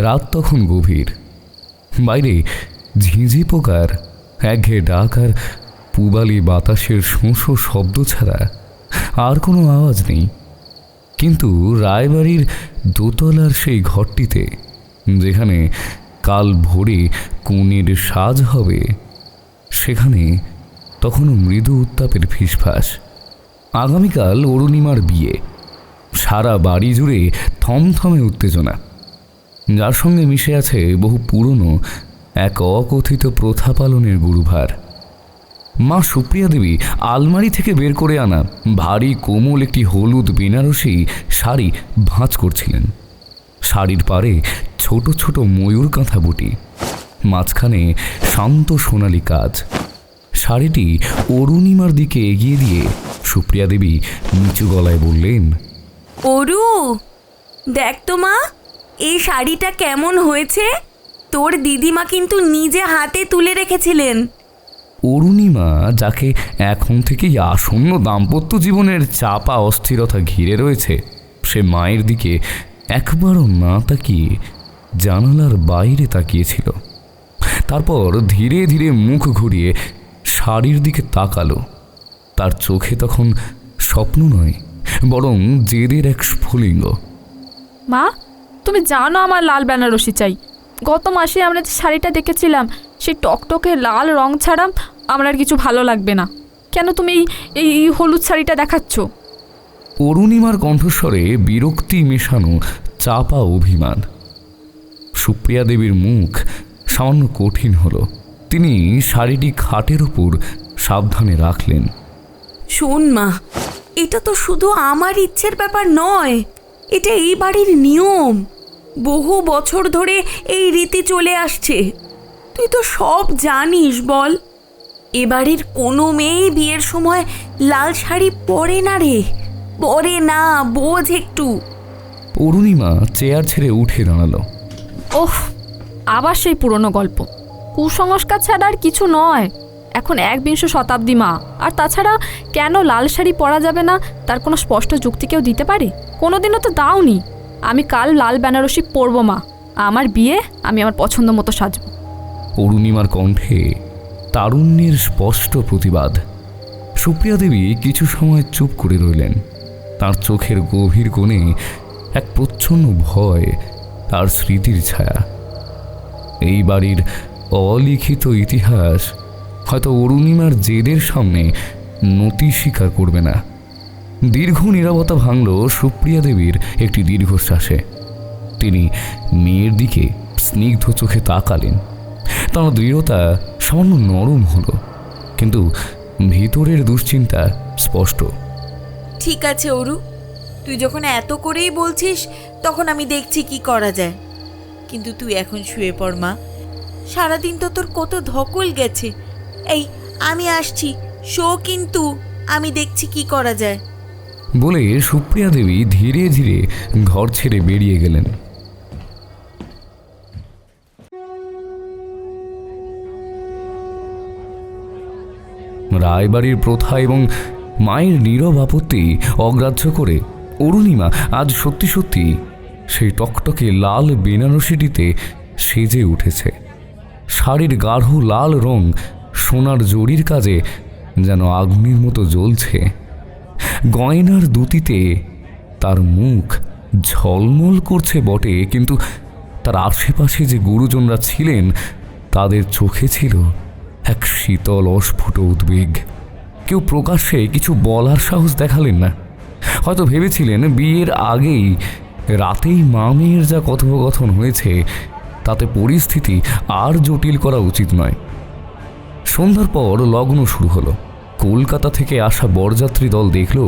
রাত তখন গভীর। বাইরে ঝিঁঝি পোকার একঘেয়ে ডাক আর পুবালি বাতাসের শোঁ শব্দ ছাড়া আর কোনো আওয়াজ নেই। কিন্তু রায়বাড়ির দোতলার সেই ঘরটিতে, যেখানে কাল ভোরে কনের সাজ হবে, সেখানে তখনও মৃদু উত্তাপের ফিসফাস। আগামীকাল অরুণিমার বিয়ে। সারা বাড়ি জুড়ে থমথমে উত্তেজনা, যার সঙ্গে মিশে আছে বহু পুরনো এক অকথিত প্রথা পালনের গুরুভার। মা সুপ্রিয়া দেবী আলমারি থেকে বের করে আনা ভারী কোমল একটি হলুদ বেনারসি শাড়ি ভাঁজ করছিলেন। শাড়ির পাড়ে ছোট ছোট ময়ূর কাঁথা বুটি, মাঝখানে শান্ত সোনালি কাজ। শাড়িটি অরুণিমার দিকে এগিয়ে দিয়ে সুপ্রিয়া দেবী নিচু গলায় বললেন, অরু, দেখ তো মা, এই শাড়িটা কেমন হয়েছে? তোর দিদিমা কিন্তু নিজে হাতে তুলে রেখেছিলেন। অরুণিমা, যাকে এখন থেকেই আসন্ন দাম্পত্য জীবনের চাপা অস্থিরতা ঘিরে রয়েছে, সে মায়ের দিকে একবারও না তাকিয়ে জানালার বাইরে তাকিয়েছিল। তারপর ধীরে ধীরে মুখ ঘুরিয়ে শাড়ির দিকে তাকালো। তার চোখে তখন স্বপ্ন নয়, বরং জেদের এক স্ফুলিঙ্গ। মা, তুমি জানো আমার লাল বেনারসি চাই। গত মাসে আমরা যে শাড়িটা দেখেছিলাম, সেই টকটকে লাল রং ছাড়া আমার আর কিছু ভালো লাগবে না। কেন তুমি এই হলুদ শাড়িটা দেখাচ্ছ? অরুণিমার কণ্ঠস্বরে বিরক্তি মেশানো চাপা অভিমান। সুপ্রিয়া দেবীর মুখ সামান্য কঠিন হলো। তিনি শাড়িটি খাটের উপর সাবধানে রাখলেন। শোন মা, এটা তো শুধু আমার ইচ্ছের ব্যাপার নয়, এটা এই বাড়ির নিয়ম। বহু বছর ধরে এই রীতি চলে আসছে। তুই তো সব জানিস। বল, এ বাড়ির কোনো মেয়ে বিয়ের সময় লাল শাড়ি পরে না রে, পরে না, বোঝ একটু। অরুণিমা চেয়ার ছেড়ে উঠে দাঁড়ালো। ওহ, আবার সেই পুরনো গল্প। কুসংস্কার ছাড়া আর কিছু নয়। এখন 21 শতাব্দী মা। আর তাছাড়া কেন লাল শাড়ি পরা যাবে না তার কোনো স্পষ্ট যুক্তি কেউ দিতে পারে? কোনোদিনও তো দাওনি। আমি কাল লাল বেনারসি পরবো মা। আমার বিয়ে, আমি আমার পছন্দ মতো সাজব। অরুণিমার কণ্ঠে তারুণ্যের স্পষ্ট প্রতিবাদ। সুপ্রিয়া দেবী কিছু সময় চুপ করে রইলেন। তার চোখের গভীর কোণে এক প্রচ্ছন্ন ভয়, তার স্মৃতির ছায়া। এই বাড়ির অলিখিত ইতিহাস হয়তো অরুণিমার জেদের সামনে নতি স্বীকার করবে না। দীর্ঘ নীরবতা ভাঙল সুপ্রিয়া দেবীর একটি দীর্ঘশ্বাসে। তিনি মেয়ের দিকে স্নিগ্ধ চোখে তাকালেন। তার দৃঢ়তা সামান্য নরম হলো, কিন্তু ভিতরের দুশ্চিন্তা স্পষ্ট। ঠিক আছে অরু, তুই যখন এত করেই বলছিস, তখন আমি দেখছি কি করা যায়। কিন্তু তুই এখন শুয়ে পড় মা। সারাদিন তো তোর কত ধকল গেছে। এই, আমি আসছি, শো, কিন্তু আমি দেখছি কি করা যায়। বলে সুপ্রিয়া দেবী ধীরে ধীরে ঘর ছেড়ে বেরিয়ে গেলেন। রায়বাড়ির প্রথা এবং মায়ের নীরব আপত্তি অগ্রাহ্য করে অরুণিমা আজ সত্যি সত্যি সেই টকটকে লাল বেনারসিটিতে সেজে উঠেছে। শাড়ির গাঢ় লাল রং সোনার জরির কাজে যেন আগুনের মতো জ্বলছে। গয়নার দুতিতে তার মুখ ঝলমল করছে বটে, কিন্তু তার আশেপাশে যে গুরুজনরা ছিলেন, তাদের চোখে ছিল এক শীতল অস্ফুট উদ্বেগ। কেউ প্রকাশ্যে কিছু বলার সাহস দেখালেন না। হয়তো ভেবেছিলেন বিয়ের আগেই, রাতেই মা মেয়ের যা কথোপকথন হয়েছে, তাতে পরিস্থিতি আর জটিল করা উচিত নয়। সন্ধ্যার পর লগ্ন শুরু হলো। কলকাতা থেকে আসা বরযাত্রী দল দেখল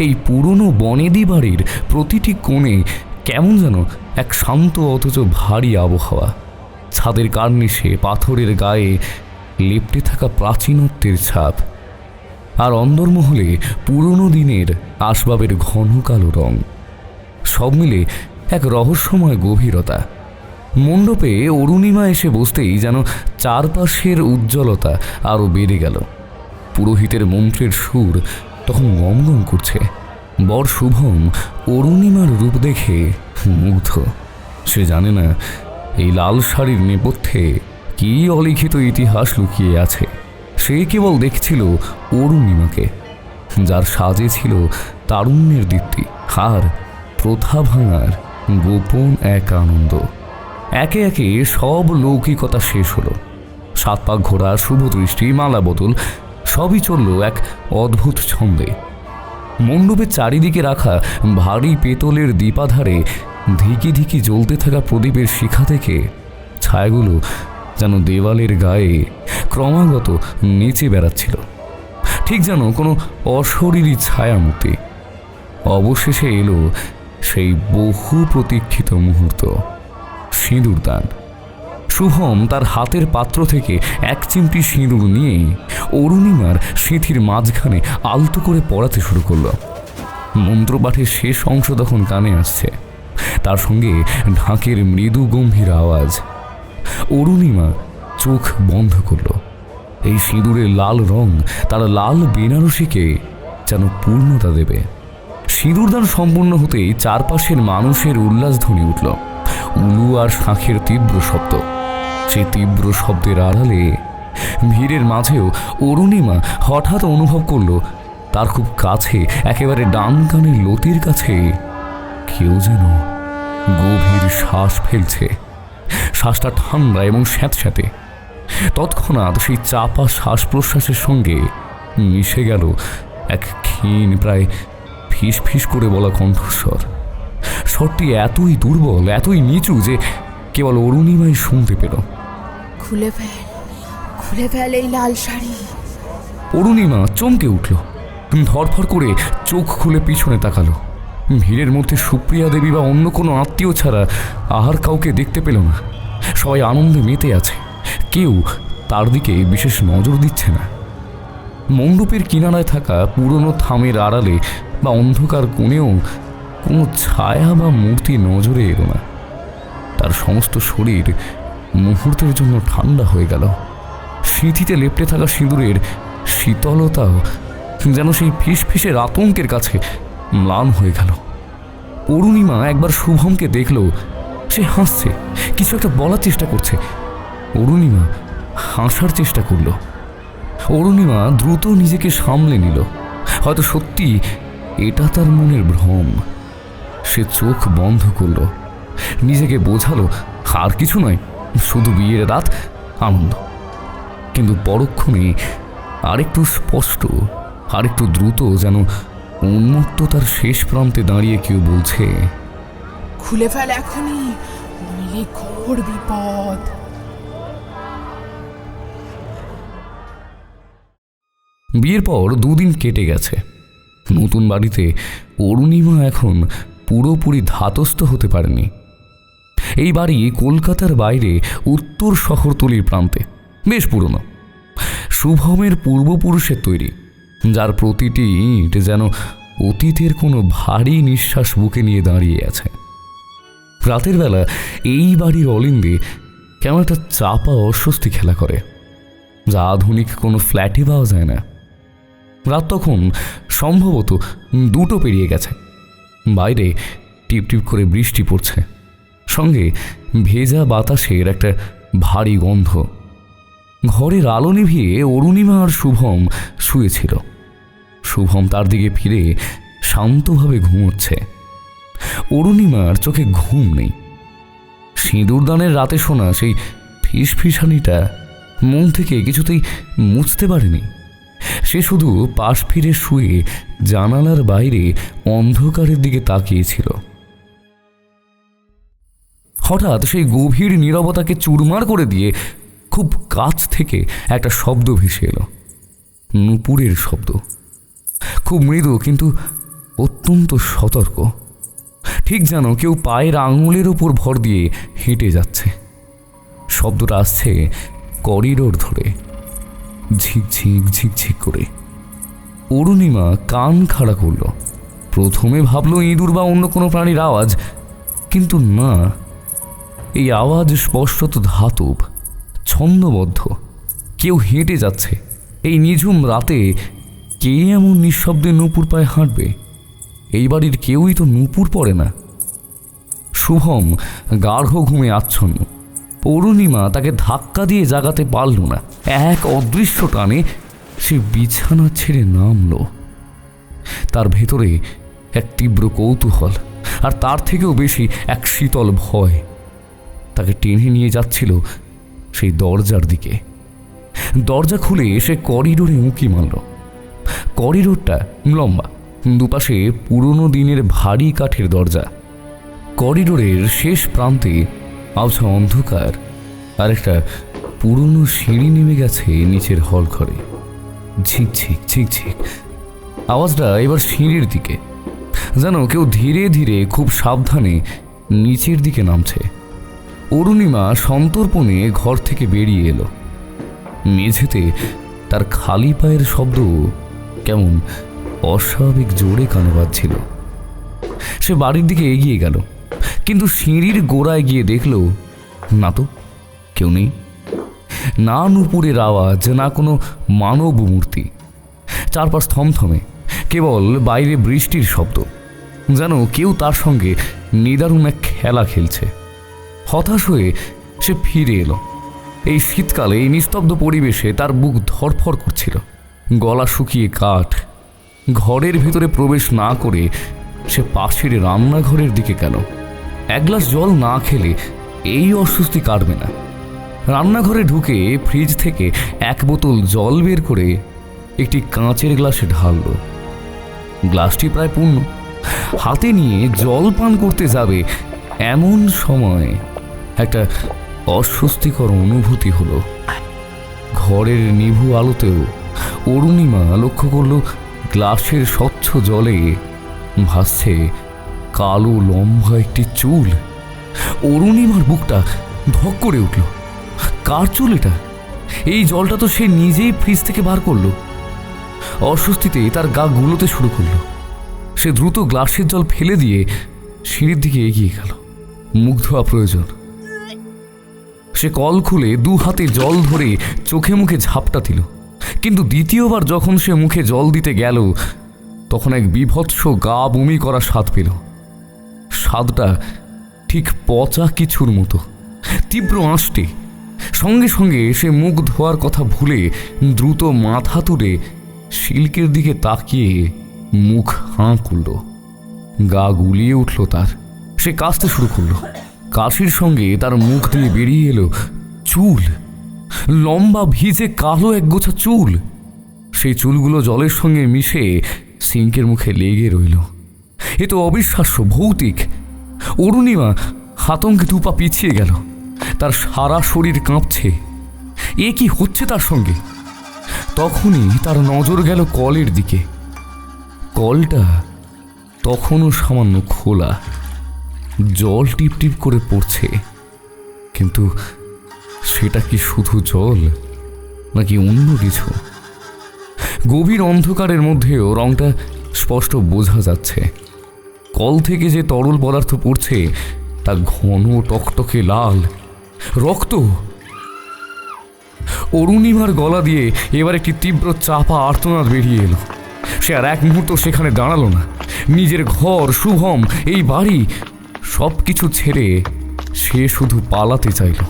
এই পুরনো বনেদি বাড়ির প্রতিটি কোণে কেমন যেন এক শান্ত অথচ ভারী আবহাওয়া। ছাদের কার্নিশে পাথরের গায়ে লেপ্টে থাকা প্রাচীনত্বের ছাপ, আর অন্দরমহলে পুরনো দিনের আসবাবের ঘন কালো রং। সব মিলে এক রহস্যময় গভীরতা। মণ্ডপে অরুণিমা এসে বসতেই যেন চারপাশের উজ্জ্বলতা আরও বেড়ে গেল। পুরোহিতের মন্ত্রের সুর তখন গমগম করছে। বর শুভম অরুণিমার রূপ দেখে মুগ্ধ। সে জানে না এই লাল শাড়ির নেপথ্যে কি অলিখিত ইতিহাস লুকিয়ে আছে। সে কেবল দেখছিল অরুণিমাকে, যার সাজে ছিল তারুণ্যের দীপ্তি আর প্রথা ভাঙার গোপন এক আনন্দ। একে একে সব লৌকিকতা শেষ হলো। 7 পাক ঘোড়া, শুভ দৃষ্টি, মালা বদল সবই চলল এক অদ্ভুত ছন্দে। মণ্ডপের চারিদিকে রাখা ভারী পেতলের দীপাধারে ধিকি ধিকি জ্বলতে থাকা প্রদীপের শিখা থেকে ছায়াগুলো যেন দেওয়ালের গায়ে ক্রমাগত নেচে বেড়াচ্ছিল, ঠিক যেন কোনো অশরীরী ছায়ামূর্তি। অবশেষে এলো সেই বহু প্রতীক্ষিত মুহূর্ত, সিঁদুরদান। শুভম তার হাতের পাত্র থেকে এক চিমটি সিঁদুর নিয়ে অরুণিমার সিঁথির মাঝখানে আলতো করে পড়াতে শুরু করলো। মন্ত্রপাঠের শেষ অংশ তখন কানে আসছে, তার সঙ্গে ঢাকের মৃদু গম্ভীর আওয়াজ। অরুণিমা চোখ বন্ধ করল। এই সিঁদুরের লাল রং তার লাল বেনারসিকে যেন পূর্ণতা দেবে। সিঁদুরদান সম্পূর্ণ হতেই চারপাশের মানুষের উল্লাসধ্বনি উঠল, উলু আর শাঁখের তীব্র শব্দ। সেই তীব্র শব্দের আড়ালে ভিড়ের মাঝেও অরুণিমা হঠাৎ অনুভব করল তার খুব কাছে, একেবারে ডান কানের লতির কাছে কেউ যেন গভীর শ্বাস ফেলছে। শ্বাসটা ঠান্ডা এবং স্যাঁতস্যাঁতে। তৎক্ষণাৎ সেই চাপা শ্বাস প্রশ্বাসের সঙ্গে মিশে গেল এক ক্ষীণ, প্রায় ফিস ফিস করে বলা কণ্ঠস্বর। স্বরটি এতই দুর্বল, এতই নিচু যে কেবল অরুণিমাই শুনতে পেল। খুলে ফেল এই লাল শাড়ি। অরুণিমা চমকে উঠল, ধরফর করে চোখ খুলে পিছনে তাকালো। ভিড়ের মধ্যে সুপ্রিয়া দেবী বা অন্য কোনো আত্মীয় ছাড়া আর কাউকে দেখতে পেল না। সবাই আনন্দে মেতে আছে, কেউ তার দিকে বিশেষ নজর দিচ্ছে না। মণ্ডপের কিনারায় থাকা পুরনো থামের আড়ালে বা অন্ধকার কোণেও কোনো ছায়া বা মূর্তি নজরে এলো না। তার সমস্ত শরীর মুহূর্তের জন্য ঠান্ডা হয়ে গেল। সিঁথিতে লেপ্টে থাকা সিঁদুরের শীতলতাও যেন সেই ফিসফিসের আতঙ্কের কাছে ম্লান হয়ে গেল। অরুণিমা একবার শুভমকে দেখল, সে হাসছে, কিছু একটা বলার চেষ্টা করছে। অরুণিমা হাসার চেষ্টা করল। অরুণিমা দ্রুত নিজেকে সামলে নিল। হয়তো সত্যি এটা তার মনের ভ্রম। সে চোখ বন্ধ করল, নিজেকে বোঝালো আর কিছু নয়, শুধু বিয়ের রাত, আনন্দ। কিন্তু পরক্ষণে আরেকটু স্পষ্ট, আরেকটু দ্রুত, যেন উন্মুক্ত তার শেষ প্রান্তে দাঁড়িয়ে কেউ বলছে, খুলে ফেল এখনই, নইলে ঘোর বিপদ। বিয়ের পর 2 দিন কেটে গেছে। নতুন বাড়িতে অরুণিমা এখন পুরোপুরি ধাতস্থ হতে পারেনি। এই বাড়ি কলকাতার বাইরে উত্তর শহরতলির প্রান্তে, বেশ পুরনো। শুভমের পূর্বপুরুষের তৈরি, যার প্রতিটি ইট যেন অতীতের কোনো ভারী নিঃশ্বাস বুকে নিয়ে দাঁড়িয়ে আছে। রাতের বেলা এই বাড়ির অলিন্দে কেমন একটা চাপা অস্বস্তি খেলা করে, যা আধুনিক কোনো ফ্ল্যাটে পাওয়া যায় না। রাত তখন সম্ভবত 2টো পেরিয়ে গেছে। বাইরে টিপ টিপ করে বৃষ্টি পড়ছে, সঙ্গে ভেজা বাতাসের একটা ভারী গন্ধ। ঘরের আলো নিভিয়ে অরুণিমা আর শুভম শুয়েছিল। শুভম তার দিকে ফিরে শান্তভাবে ঘুমোচ্ছে। অরুণিমার চোখে ঘুম নেই। সিঁদুরদানের রাতে শোনা সেই ফিসফিসানিটা মন থেকে কিছুতেই মুছতে পারেনি। সে শুধু পাশ ফিরে শুয়ে জানালার বাইরে অন্ধকারের দিকে তাকিয়েছিল। হঠাৎ সেই গভীর নীরবতাকে চুরমার করে দিয়ে খুব কাছ থেকে একটা শব্দ ভেসে এলো, নূপুরের শব্দ। খুব মৃদু কিন্তু অত্যন্ত সতর্ক, ঠিক যেন কেউ পায়ের আঙুলের ওপর ভর দিয়ে হেঁটে যাচ্ছে। শব্দটা আসছে করিডোর ধরে, ঝিকঝিক ঝিকঝিক করে। অরুণিমা কান খাড়া করল। প্রথমে ভাবল ইঁদুর বা অন্য কোনো প্রাণীর আওয়াজ, কিন্তু না, এই আওয়াজ স্পষ্টত ধাতব, ছন্দবদ্ধ। কেউ হেঁটে যাচ্ছে। এই নিঝুম রাতে কে এমন নিঃশব্দে নূপুর পায়ে হাঁটবে? এই বাড়ির কেউই তো নূপুর পরে না। শুভম গাঢ় ঘুমে আচ্ছন্ন। অরুণিমা তাকে ধাক্কা দিয়ে জাগাতে পারল না। এক অদৃশ্য টানে সে বিছানা ছেড়ে নামল। তার ভেতরে এক তীব্র কৌতূহল, আর তার থেকেও বেশি এক শীতল ভয় তাকে টেনে নিয়ে যাচ্ছিল সেই দরজার দিকে। দরজা খুলে সে করিডোরে উঁকি মারল। করিডোরটা লম্বা, দুপাশে পুরনো দিনের ভারী কাঠের দরজা। করিডোরের শেষ প্রান্তে আবছা অন্ধকার, আর একটা পুরনো সিঁড়ি নেমে গেছে নিচের হল ঘরে। ঝিকঝিক ঝিকঝিক আওয়াজটা এবার সিঁড়ির দিকে, যেন কেউ ধীরে ধীরে খুব সাবধানে নিচের দিকে নামছে। অরুণিমা সন্তর্পণে ঘর থেকে বেরিয়ে এলো। মেঝেতে তার খালি পায়ের শব্দ কেমন অস্বাভাবিক জোরে কানে বাজছিল। সে বাড়ির দিকে এগিয়ে গেল, কিন্তু সিঁড়ির গোড়ায় গিয়ে দেখল না তো কেউ নেই। না নুপুরের আওয়াজ, না কোনো মানব মূর্তি। চারপাশ থমথমে, কেবল বাইরে বৃষ্টির শব্দ, যেন কেউ তার সঙ্গে নিদারুণ এক খেলা খেলছে। হতাশ হয়ে সে ফিরে এলো। এই শীতকালে এই নিস্তব্ধ পরিবেশে তার বুক ধড়ফড় করছিল। গলা শুকিয়ে কাঠ। ঘরের ভিতরে প্রবেশ না করে সে পাশের রান্নাঘরের দিকে গেল। এক গ্লাস জল না খেলে এই অস্বস্তি কাটবে না। রান্নাঘরে ঢুকে ফ্রিজ থেকে এক বোতল জল বের করে একটি কাঁচের গ্লাসে ঢালল। গ্লাসটি প্রায় পূর্ণ। হাতে নিয়ে জল পান করতে যাবে এমন সময় একটা অস্বস্তিকর অনুভূতি হলো। ঘরের নিভু আলোতেও অরুণিমা লক্ষ্য করল গ্লাসের স্বচ্ছ জলে ভাসছে কালো লম্বা একটি চুল। অরুণিমার বুকটা ধক করে উঠল। কার চুল এটা? এই জলটা তো সে নিজেই ফ্রিজ থেকে বার করলো। অস্বস্তিতে তার গা গুলোতে শুরু করলো। সে দ্রুত গ্লাসের জল ফেলে দিয়ে সিঁড়ির দিকে এগিয়ে গেল। মুখ ধোয়া প্রয়োজন। সে কল খুলে দু হাতে জল ধরে চোখে মুখে ঝাপটা দিল, কিন্তু দ্বিতীয়বার যখন সে মুখে জল দিতে গেল তখন এক বিভৎস গা বমি করা স্বাদ পেল। স্বাদটা ঠিক পচা কিছুর মতো, তীব্র আঁশটে। সঙ্গে সঙ্গে সে মুখ ধোয়ার কথা ভুলে দ্রুত মাথা তুলে সিল্কের দিকে তাকিয়ে মুখ হাঁ করল। গা গুলিয়ে উঠল তার। সে কাশতে শুরু করল। কাশির সঙ্গে তার মুখ দিয়ে বেরিয়ে এলো চুল, লম্বা ভিজে কালো একগোছা চুল। সেই চুলগুলো জলের সঙ্গে মিশে সিঙ্কের মুখে লেগে রইল। এ তো অবিশ্বাস্য, ভৌতিক। অরুণিমা আতঙ্কে দুপা পিছিয়ে গেল। তার সারা শরীর কাঁপছে। এ কি হচ্ছে তার সঙ্গে? তখনই তার নজর গেল কলের দিকে। কলটা তখনও সামান্য খোলা, জল টিপ টিপ করে পড়ছে। কিন্তু সেটা কি শুধু জল, নাকি অন্য কিছু? গভীর অন্ধকারের মধ্যেও রংটা স্পষ্ট বোঝা যাচ্ছে। কল থেকে যে তরল পদার্থ পড়ছে তা ঘন টকটকে লাল, রক্ত। অরুণিমার গলা দিয়ে এবার একটি তীব্র চাপা আর্তনাদ বেরিয়ে এলো। সে আর এক মুহূর্ত সেখানে দাঁড়ালো না। নিজের ঘর, শুভম, এই বাড়ি সব কিছু ছেড়ে সে শুধু পালাতে চাইল।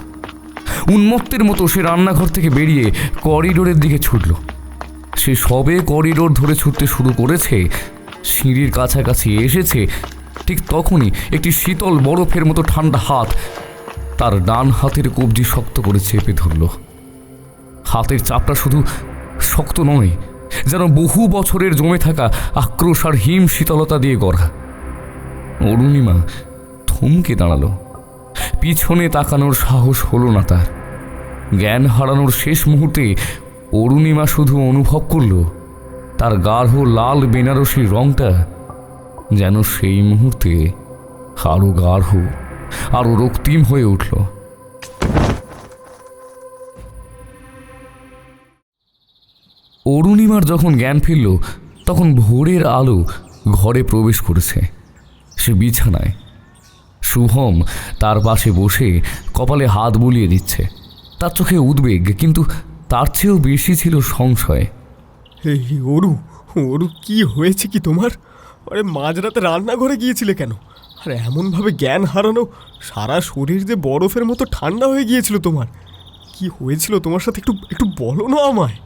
উন্মত্তের মতো সে রান্নাঘর থেকে বেরিয়ে করিডোরের দিকে ছুটল। সে সবে করিডোর ধরে ছুটতে শুরু করেছে, সিঁড়ির কাছাকাছি এসেছে, ঠিক তখনই একটি শীতল বরফের মতো ঠান্ডা হাত তার ডান হাতের কবজি শক্ত করে চেপে ধরল। হাতের চাপটা শুধু শক্ত নয়, যেন বহু বছরের জমে থাকা আক্রোশ আর হিম শীতলতা দিয়ে গড়া। অরুণিমা থমকে দাঁড়ালো। পিছনে তাকানোর সাহস হলো না তার। জ্ঞান হারানোর শেষ মুহূর্তে অরুণিমা শুধু অনুভব করল তার গাঢ় লাল বেনারসি রংটা যেন সেই মুহূর্তে আরো গাঢ়, আরো রক্তিম হয়ে উঠল। অরুণিমার যখন জ্ঞান ফিরল তখন ভোরের আলো ঘরে প্রবেশ করেছে। সে বিছানায়। শুভম তার পাশে বসে কপালে হাত বুলিয়ে দিচ্ছে। তার চোখে উদ্বেগ, কিন্তু তার চেয়েও বেশি ছিল সংশয়। এই অরু, অরু কি হয়েছে কি তোমার? আরে মাঝরাতে রান্নাঘরে গিয়েছিলে কেন? আর এমনভাবে জ্ঞান হারানো, সারা শরীর যে বরফের মতো ঠান্ডা হয়ে গিয়েছিল তোমার। কি হয়েছিল তোমার সাথে একটু একটু বলো না আমায়।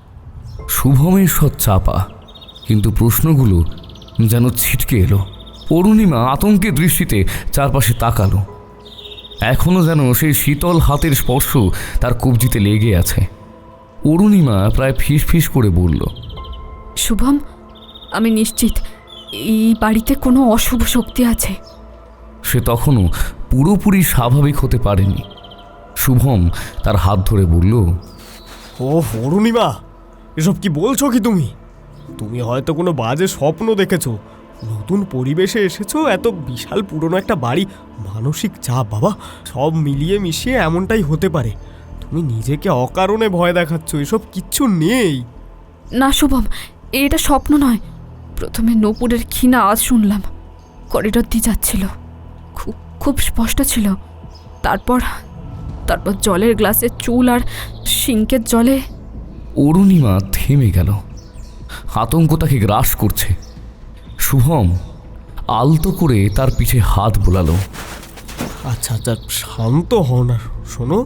শুভমের সৎ চাপা, কিন্তু প্রশ্নগুলো যেন ছিটকে এলো। অরুণিমা আতঙ্কের দৃষ্টিতে চারপাশে তাকালো। এখনও যেন সেই শীতল হাতের স্পর্শ তার কবজিতে লেগে আছে। অরুণিমা প্রায় ফিস ফিস করে বলল, শুভম, আমি নিশ্চিত এই বাড়িতে কোনো অশুভ শক্তি আছে। সে তখনও পুরোপুরি স্বাভাবিক হতে পারেনি। শুভম তার হাত ধরে বলল, ও অরুণিমা, এসব কি বলছো কি তুমি? তুমি হয়তো কোনো বাজে স্বপ্ন দেখেছো। নতুন পরিবেশে এসেছো, এত বিশাল পুরনো একটা বাড়ি, মানসিক চাপ বাবা, সব মিলিয়ে মিশিয়ে এমনটাই হতে পারে। তুমি নিজেকে অকারণে ভয় দেখাচ্ছ, এসব কিচ্ছু নেই। না শুভম, এটা স্বপ্ন নয়। প্রথমে নূপুরের ক্ষীণ আওয়াজ শুনলাম, করিডোর দিয়ে যাচ্ছিল, খুব খুব স্পষ্ট ছিল। তারপর জলের গ্লাসে চুল আর সিঙ্কের জলে। অরুণিমা থেমে গেল। আতঙ্ক তাকে গ্রাস করছে। শুভম আলতো করে তার পিঠে হাত বোলালো। আচ্ছা আচ্ছা, শান্ত হও না। শোনো,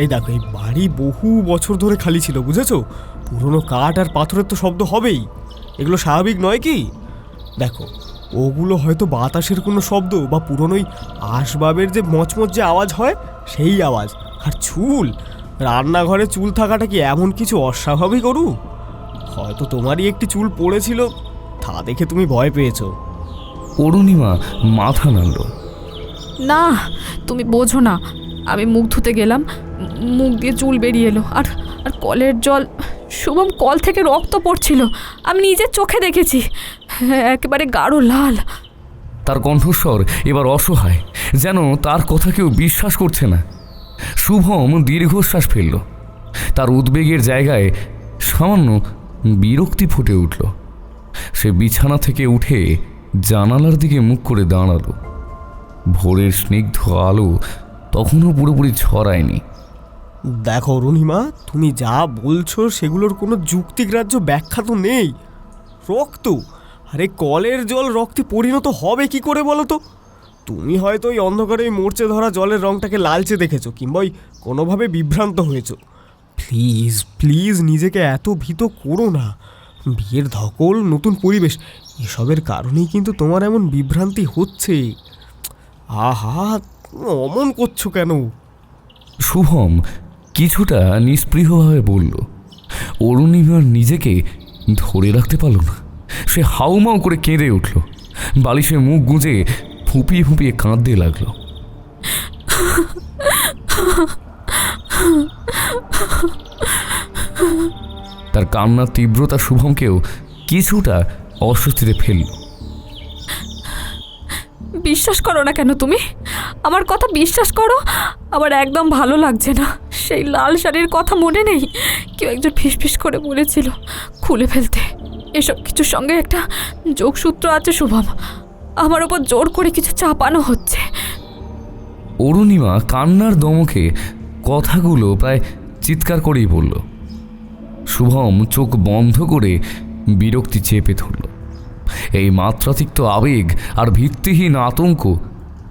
এই দেখো, এই বাড়ি বহু বছর ধরে খালি ছিল, বুঝেছো? পুরনো কাঠ আর পাথরের তো শব্দ হবেই, এগুলো স্বাভাবিক নয় কি? দেখো, ওগুলো হয়তো বাতাসের কোনো শব্দ বা পুরনোই আসবাবের যে মচমচ যে আওয়াজ হয় সেই আওয়াজ। আর চুল, রান্নাঘরে চুল থাকাটা কি এমন কিছু অস্বাভাবিক করু? হয়তো তোমারই একটি চুল পড়েছিল, তা দেখে তুমি ভয় পেয়েছো। অরুণিমা মাথা নাড়ল। না, তুমি বোঝো না। আমি মুখ ধুতে গেলাম, মুখ দিয়ে চুল বেরিয়ে এলো। আর আর কলের জল, শুভম, কল থেকে রক্ত পড়ছিল। আমি নিজের চোখে দেখেছি, একেবারে গাঢ় লাল। তার কণ্ঠস্বর এবার অসহায়, যেন তার কথা কেউ বিশ্বাস করছে না। শুভম দীর্ঘশ্বাস ফেলল। তার উদ্বেগের জায়গায় সামান্য বিরক্তি ফুটে উঠল। সে বিছানা থেকে উঠে জানালার দিকে মুখ করে দাঁড়ালো। ভোরের স্নিগ্ধ আলো তখনও পুরোপুরি ছড়ায়নি। দেখো অরুণিমা, তুমি যা বলছো সেগুলোর কোনো যুক্তিগ্রাহ্য ব্যাখ্যা তো নেই। রক্ত, আরে কলের জল রক্তে পরিণত হবে কি করে বলো তো? তুমি হয়তো ওই অন্ধকারে ওই মরচে ধরা জলের রঙটাকে লালচে দেখেছো, কিংবা ওই কোনোভাবে বিভ্রান্ত হয়েছো। প্লিজ প্লিজ নিজেকে এত ভীত করো না। বিয়ের ধকল, নতুন পরিবেশ, এসবের কারণেই কিন্তু তোমার এমন বিভ্রান্তি হচ্ছে। আহা, অমন করছো কেন? শুভম কিছুটা নিস্পৃহভাবে বলল। অরুণিমার নিজেকে ধরে রাখতে পারল না। সে হাউমাউ করে কেঁদে উঠল। বালিশে মুখ গুঁজে ফুঁপিয়ে ফুঁপিয়ে কাঁদতে লাগলো। তার কান্নার তীব্রতা শুভমকেও কিছুটা অস্বস্তিতে ফেলল। বিশ্বাস করো না কেন তুমি? আমার কথা বিশ্বাস করো। আমার একদম ভালো লাগছে না। সেই লাল শাড়ির কথা মনে নেই? কেউ একজন ফিসফিস করে বলেছিল খুলে ফেলতে। এসব কিছুর সঙ্গে একটা যোগসূত্র আছে শুভম। আমার ওপর জোর করে কিছু চাপানো হচ্ছে। অরুণিমা কান্নার দমকে কথাগুলো প্রায় চিৎকার করেই বলল। শুভম চোখ বন্ধ করে বিরক্তি চেপে ধরল। এই মাত্রাতিক্ত আবেগ আর ভিত্তিহীন আতঙ্ক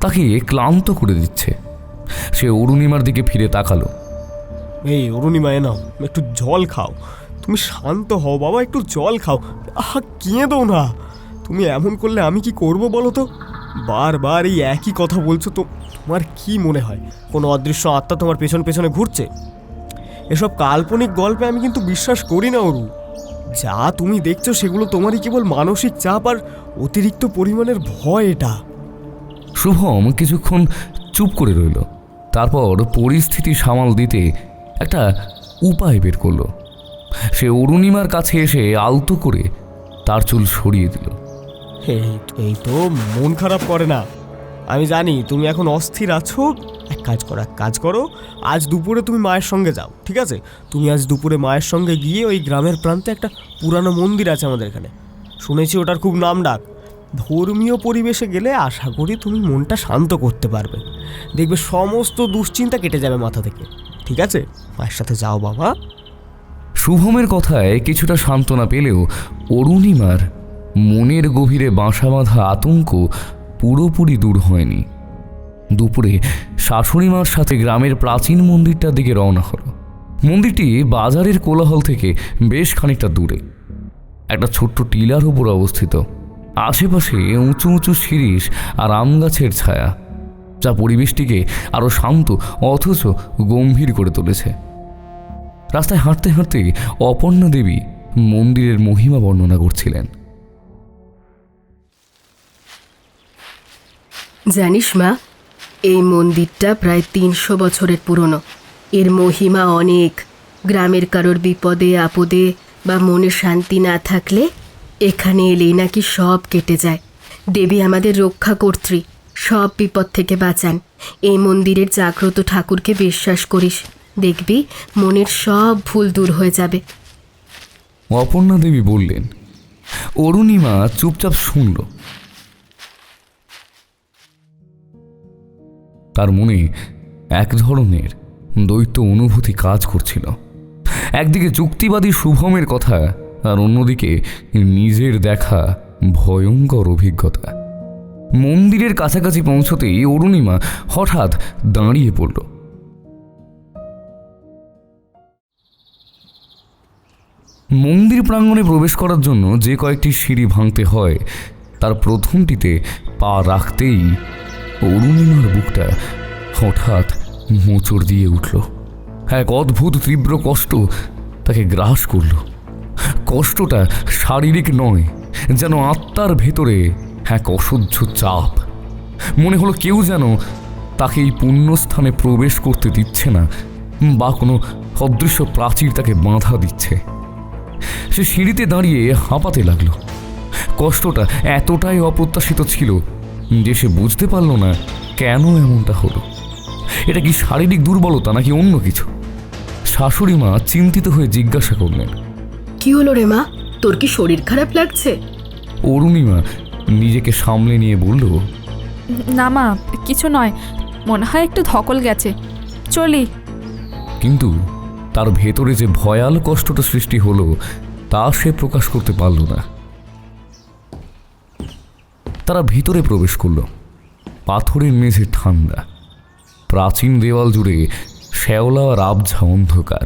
তাকে ক্লান্ত করে দিচ্ছে। সে অরুণিমার দিকে ফিরে তাকালো। এই অরুণিমা, এ নাও, একটু জল খাও। তুমি শান্ত হও বাবা, একটু জল খাও। আহা, কেঁদো না। তুমি এমন করলে আমি কি করব বলো তো? বারবার এই একই কথা বলছো তো। তোমার কি মনে হয় কোনো অদৃশ্য আত্মা তোমার পেছন পেছনে ঘুরছে? এসব কাল্পনিক গল্পে আমি কিন্তু বিশ্বাস করি না অরু। যা তুমি দেখছো সেগুলো তোমারই কেবল মানসিক চাপ আর অতিরিক্ত পরিমাণের ভয়। এটা শুভম কিছুক্ষণ চুপ করে রইল। তারপর পরিস্থিতি সামাল দিতে একটা উপায় বের করলো। সে অরুণিমার কাছে এসে আলতো করে তার চুল সরিয়ে দিল। এই তো মন খারাপ করে না। আমি জানি তুমি এখন অস্থির আছো। এক কাজ করো, আজ দুপুরে তুমি মায়ের সঙ্গে যাও, ঠিক আছে? তুমি আজ দুপুরে মায়ের সঙ্গে গিয়ে ওই গ্রামের প্রান্তে একটা পুরানো মন্দির আছে আমাদের এখানে, শুনেছি ওটার খুব নাম ডাক। ধর্মীয় পরিবেশে গেলে আশা করি তুমি মনটা শান্ত করতে পারবে। দেখবে সমস্ত দুশ্চিন্তা কেটে যাবে মাথা থেকে, ঠিক আছে? মায়ের সাথে যাও বাবা। শুভমের কথায় কিছুটা সান্ত্বনা পেলেও অরুণিমার মনের গভীরে বাসা বাঁধা আতঙ্ক পুরোপুরি দূর হয়নি। দুপুরে শাশুড়ি মার সাথে গ্রামের প্রাচীন মন্দিরটার দিকে রওনা হলো। মন্দিরটি বাজারের কোলাহল থেকে বেশ খানিকটা দূরে, একটা ছোট্ট টিলার উপর অবস্থিত। আশেপাশে উঁচু উঁচু শিরীষ আর আম গাছের ছায়া, যা পরিবেশটিকে আরও শান্ত অথচ গম্ভীর করে তুলেছে। রাস্তায় হাঁটতে হাঁটতে অপর্ণা দেবী মন্দিরের মহিমা বর্ণনা করছিলেন। জানিস মা, এই মন্দিরটা প্রায় 300 বছরের পুরনো। এর মহিমা অনেক। গ্রামের কারোর বিপদে আপদে বা মনে শান্তি না থাকলে এখানে এলেই নাকি সব কেটে যায়। দেবী আমাদের রক্ষা কর্ত্রী, সব বিপদ থেকে বাঁচান। এই মন্দিরের জাগ্রত ঠাকুরকে বিশ্বাস করিস, দেখবি মনের সব ভুল দূর হয়ে যাবে। অপর্ণা দেবী বললেন। অরুণিমা চুপচাপ শুনল। তার মনে এক ধরনের দ্বৈত অনুভূতি কাজ করছিল। একদিকে যুক্তিবাদী শুভমের কথা, আর অন্যদিকে নিজের দেখা ভয়ঙ্কর অভিজ্ঞতা। মন্দিরের কাছাকাছি পৌঁছতেই অরুণিমা হঠাৎ দাঁড়িয়ে পড়ল। মন্দির প্রাঙ্গণে প্রবেশ করার জন্য যে কয়েকটি সিঁড়ি ভাঙতে হয়, তার প্রথমটিতে পা রাখতেই অরুণিমার বুকটা হঠাৎ মোচড় দিয়ে উঠল। এক অদ্ভুত তীব্র কষ্ট তাকে গ্রাস করল। কষ্টটা শারীরিক নয়, যেন আত্মার ভেতরে এক অসহ্য চাপ। মনে হলো কেউ যেন তাকে এই পুণ্যস্থানে প্রবেশ করতে দিচ্ছে না, বা কোনো অদৃশ্য প্রাচীর তাকে বাধা দিচ্ছে। সে সিঁড়িতে দাঁড়িয়ে হাঁপাতে লাগলো। কষ্টটা এতটাই অপ্রত্যাশিত ছিল যে সে বুঝতে পারল না কেন এমনটা হলো। এটা কি শারীরিক দুর্বলতা নাকি অন্য কিছু? শাশুড়ি মা চিন্তিত হয়ে জিজ্ঞাসা করলেন, কি হলো রে মা, তোর কি শরীর খারাপ লাগছে? অরুণিমা নিজেকে সামলে নিয়ে বলল, না মা, কিছু নয়, মনে হয় একটু ধকল গেছে, চলি। কিন্তু তার ভেতরে যে ভয়াল কষ্টটা সৃষ্টি হলো তা সে প্রকাশ করতে পারল না। তারা ভিতরে প্রবেশ করল। পাথরের মেঝে ঠান্ডা, প্রাচীন দেওয়াল জুড়ে শ্যাওলা আর আবঝা অন্ধকার।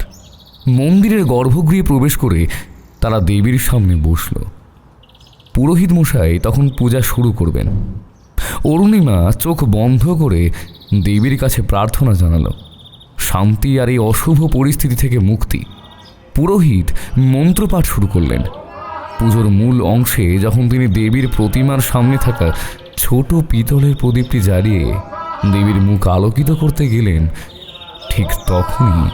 মন্দিরের গর্ভগৃহে প্রবেশ করে তারা দেবীর সামনে বসল। পুরোহিত মশাই তখন পূজা শুরু করবেন। অরুণিমা চোখ বন্ধ করে দেবীর কাছে প্রার্থনা জানালো শান্তি আর এই অশুভ পরিস্থিতি থেকে মুক্তি। পুরোহিত মন্ত্রপাঠ শুরু করলেন। পুজোর মূল অংশে যখন তিনি দেবীর প্রতিমার সামনে থাকা ছোট পিতলের প্রদীপটি জ্বালিয়ে দেবীর মুখ আলোকিত করতে গেলেন, ঠিক তখনই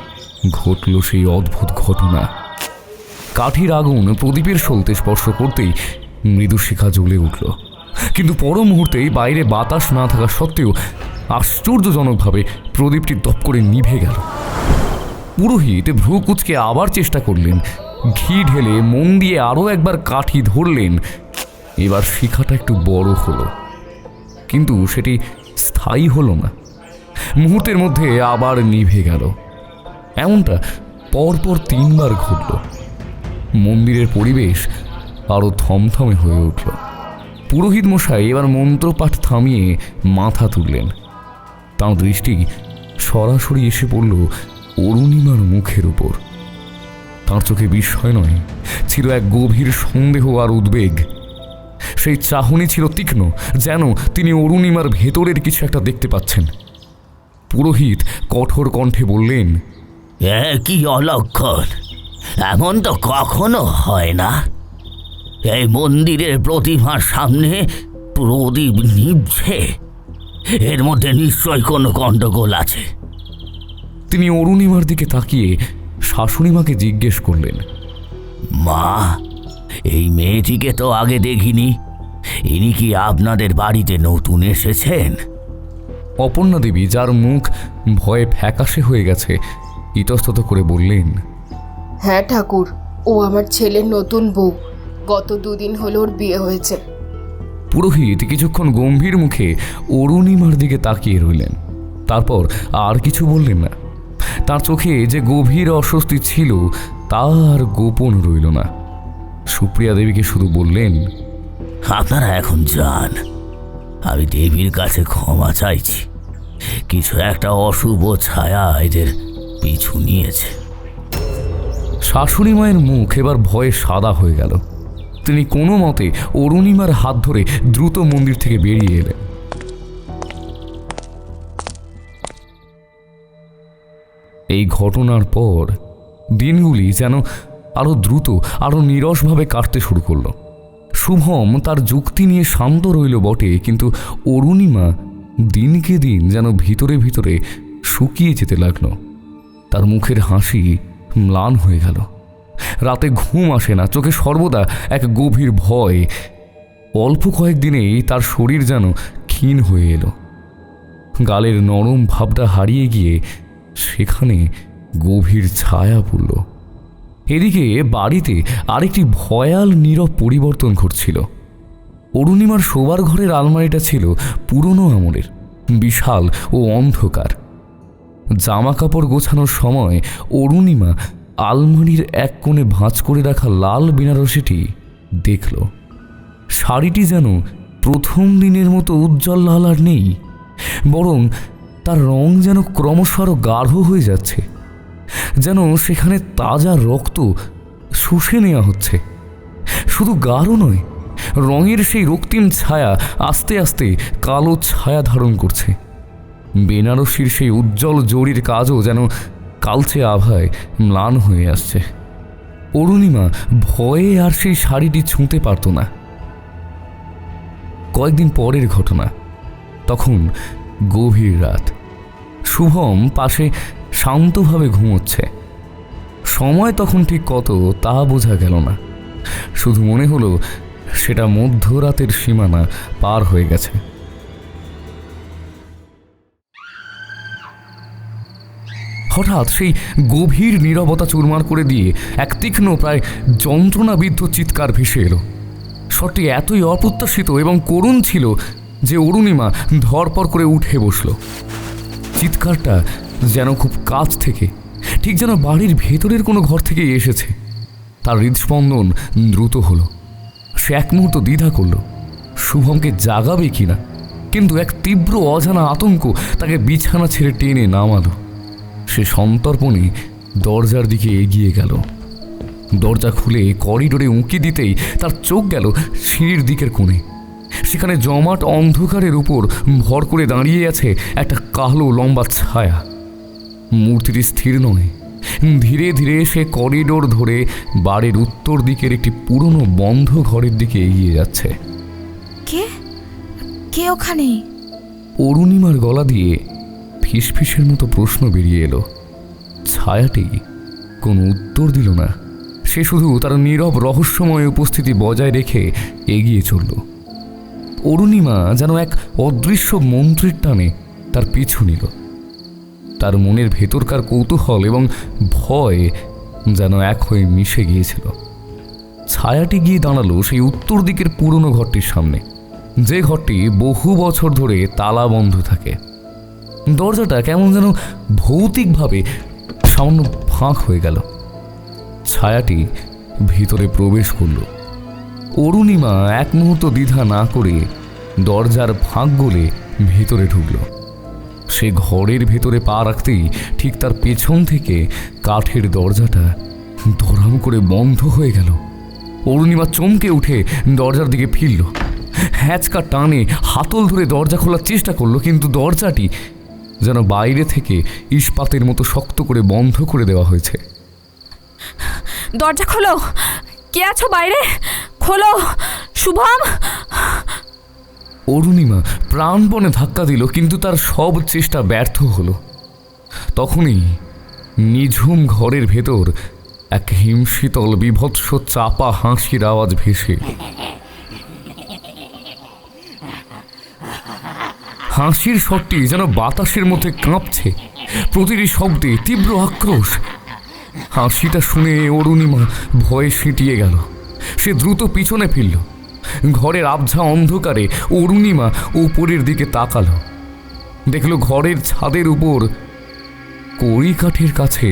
ঘটল সেই অদ্ভুত ঘটনা। কাঠির আগুন প্রদীপের সলতে স্পর্শ করতেই মৃদু শিখা জ্বলে উঠল, কিন্তু পর মুহূর্তেই বাইরে বাতাস না থাকা সত্ত্বেও আশ্চর্যজনকভাবে প্রদীপটি দপ করে নিভে গেল। পুরোহিত ভ্রু কুঁচকে আবার চেষ্টা করলেন। ঘি ঢেলে মন দিয়ে আরও একবার কাঠি ধরলেন। এবার শিখাটা একটু বড় হলো, কিন্তু সেটি স্থায়ী হলো না। মুহূর্তের মধ্যে আবার নিভে গেল। এমনটা পরপর 3 বার ঘটল। মন্দিরের পরিবেশ আরও থমথমে হয়ে উঠল। পুরোহিত মশাই এবার মন্ত্রপাঠ থামিয়ে মাথা তুললেন। তাঁর দৃষ্টি সরাসরি এসে পড়ল অরুণিমার মুখের উপর। তাঁর চোখে বিস্ময় নয়, ছিল এক গভীর সন্দেহ আর উদ্বেগ। সেই চাহনি ছিল তীক্ষ্ণ, যেন তিনি অরুণিমার ভেতরের কিছু একটা দেখতে পাচ্ছেন। পুরোহিত কঠোর কণ্ঠে বললেন, কি অলক্ষণ, এমন তো কখনো হয় না। এই মন্দিরের প্রতিমার সামনে প্রদীপ নিভছে, এর মধ্যে নিশ্চয়ই কোনো গণ্ডগোল আছে। তিনি অরুণিমার দিকে তাকিয়ে শাশুড়িমাকে জিজ্ঞেস করলেন, মা, এই মেয়েটিকে তো আগে দেখিনি, ইনি কি আপনাদের বাড়িতে নতুন এসেছেন? অপর্ণা দেবী, যার মুখ ভয়ে ফ্যাকাশে হয়ে গেছে, ইতস্তত করে বললেন, হ্যাঁ ঠাকুর, ও আমার ছেলের নতুন বউ। গত 2 দিন হলো ওর বিয়ে হয়েছে। পুরোহিত কিছুক্ষণ গম্ভীর মুখে অরুণিমার দিকে তাকিয়ে রইলেন, তারপর আর কিছু বললেন না। তার চোখে যে গভীর অস্বস্তি ছিল তা আর গোপন রইল না। সুপ্রিয়া দেবীকে শুধু বললেন, আপনারা এখন যান, আমি দেবীর কাছে ক্ষমা চাইছি। কিছু একটা অশুভ ছায়া এদের পিছু নিয়েছে। শাশুড়ি মায়ের মুখ এবার ভয়ে সাদা হয়ে গেল। তিনি কোনো মতে অরুণিমার হাত ধরে দ্রুত মন্দির থেকে বেরিয়ে এলেন। এই ঘটনার পর দিনগুলি যেন আরো দ্রুত আরো নীরসভাবে কাটতে শুরু করলো। শুভম তার যুক্তি নিয়ে শান্ত রইল বটে, কিন্তু অরুণিমা দিনকে দিন যেন ভিতরে ভিতরে শুকিয়ে যেতে লাগলো। তার মুখের হাসি ম্লান হয়ে গেল। রাতে ঘুম আসে না, চোখে সর্বদা এক গভীর ভয়। অল্প কয়েকদিনেই তার শরীর যেন ক্ষীণ হয়ে এলো। গালের নরম ভাবটা হারিয়ে গিয়ে সেখানে গভীর ছায়া পড়ল। এদিকে বাড়িতে আরেকটি ভয়াল নীরব পরিবর্তন ঘটছিল। অরুণিমার শোবার ঘরের আলমারিটা ছিল পুরনো আমলের, বিশাল ও অন্ধকার। জামা কাপড় গোছানোর সময় অরুণিমা আলমারির এক কোণে ভাঁজ করে রাখা লাল বেনারসিটি দেখল। শাড়িটি যেন প্রথম দিনের মতো উজ্জ্বল লাল আর নেই, বরং তার রং যেন ক্রমশ আরো গাঢ় হয়ে যাচ্ছে, যেন সেখানে তাজা রক্ত শুষে নেওয়া হচ্ছে। শুধু গাঢ় নয়, রঙের সেই রক্তিম ছায়া আস্তে আস্তে কালো ছায়া ধারণ করছে। বেনারসির সেই উজ্জ্বল জরির কাজও যেন কালচে আভায় ম্লান হয়ে আসছে। অরুণিমা ভয়ে আর সেই শাড়িটি ছুঁতে পারত না। কয়েকদিন পরের ঘটনা। তখন গভীর রাত। শুভম পাশে শান্তভাবে ঘুমোচ্ছে। সময় তখন ঠিক কত তা বোঝা গেল না, শুধু মনে হলো সেটা মধ্যরাতের সীমানা পার হয়ে গেছে। হঠাৎ সেই গভীর নীরবতা চুরমার করে দিয়ে এক তীক্ষ্ণ প্রায় যন্ত্রণাবিদ্ধ চিৎকার ভেসে এলো। স্বরটি এতই অপ্রত্যাশিত এবং করুণ ছিল যে অরুণিমা ধরপড় করে উঠে বসল। চিৎকারটা যেন খুব কাছ থেকে, ঠিক যেন বাড়ির ভেতরের কোনো ঘর থেকেই এসেছে। তার হৃদস্পন্দন দ্রুত হলো। সে এক মুহূর্ত দ্বিধা করল শুভমকে জাগাবে কিনা, কিন্তু এক তীব্র অজানা আতঙ্ক তাকে বিছানা ছেড়ে টেনে নামালো। সে সন্তর্পণে দরজার দিকে এগিয়ে গেল। দরজা খুলে করিডোরে উঁকি দিতেই তার চোখ গেল সিঁড়ির দিকের কোণে। সেখানে জমাট অন্ধকারের উপর ভর করে দাঁড়িয়ে আছে একটা কালো লম্বা ছায়া। মূর্তিটি স্থির নয়, ধীরে ধীরে সে করিডোর ধরে বাড়ির উত্তর দিকের একটি পুরনো বন্ধ ঘরের দিকে এগিয়ে যাচ্ছে। কে কে ওখানে? অরুণিমার গলা দিয়ে ফিসফিসের মতো প্রশ্ন বেরিয়ে এলো। ছায়াটি কোনো উত্তর দিল না। সে শুধু তার নীরব রহস্যময় উপস্থিতি বজায় রেখে এগিয়ে চলল। অরুণিমা যেন এক অদৃশ্য মন্ত্রের টানে তার পিছু নিল। তার মনের ভেতরকার কৌতূহল এবং ভয় যেন এক হয়ে মিশে গিয়েছিল। ছায়াটি গিয়ে দাঁড়ালো সেই উত্তর দিকের পুরনো ঘরটির সামনে, যে ঘরটি বহু বছর ধরে তালা বন্ধ থাকে। দরজাটা কেমন যেন ভৌতিকভাবে সামান্য ফাঁক হয়ে গেল। ছায়াটি ভিতরে প্রবেশ করল। অরুণিমা এক মুহূর্ত দ্বিধা না করে দরজার ফাঁক গলে ভেতরে ঢুকল। সে ঘরের ভেতরে পা রাখতেই ঠিক তার পেছন থেকে কাঠের দরজাটা ধরাম করে বন্ধ হয়ে গেল। অরুণিমা চমকে উঠে দরজার দিকে ফিরল। হ্যাঁচকা টানে হাতল ধরে দরজা খোলার চেষ্টা করলো, কিন্তু দরজাটি যেন বাইরে থেকে ইস্পাতের মতো শক্ত করে বন্ধ করে দেওয়া হয়েছে। দরজা খোলো, কে আছো বাইরে? খোলো শুভম। অরুণিমা প্রাণপণে ধাক্কা দিল, কিন্তু তার সব চেষ্টা ব্যর্থ হলো। তখনই নিঝুম ঘরের ভেতর এক হিমশীতল বিভৎস চাপা হাসির আওয়াজ ভেসে। হাসির স্বরটি যেন বাতাসের মধ্যে কাঁপছে, প্রতিটি শব্দে তীব্র আক্রোশ। হাসিটা শুনে অরুণিমা ভয়ে সিঁটিয়ে গেল। সে দ্রুত পিছনে ফিরল। ঘরের আবঝা অন্ধকারে অরুণিমা উপরের দিকে তাকালো। দেখল ঘরের ছাদের উপর কড়িকাঠের কাছে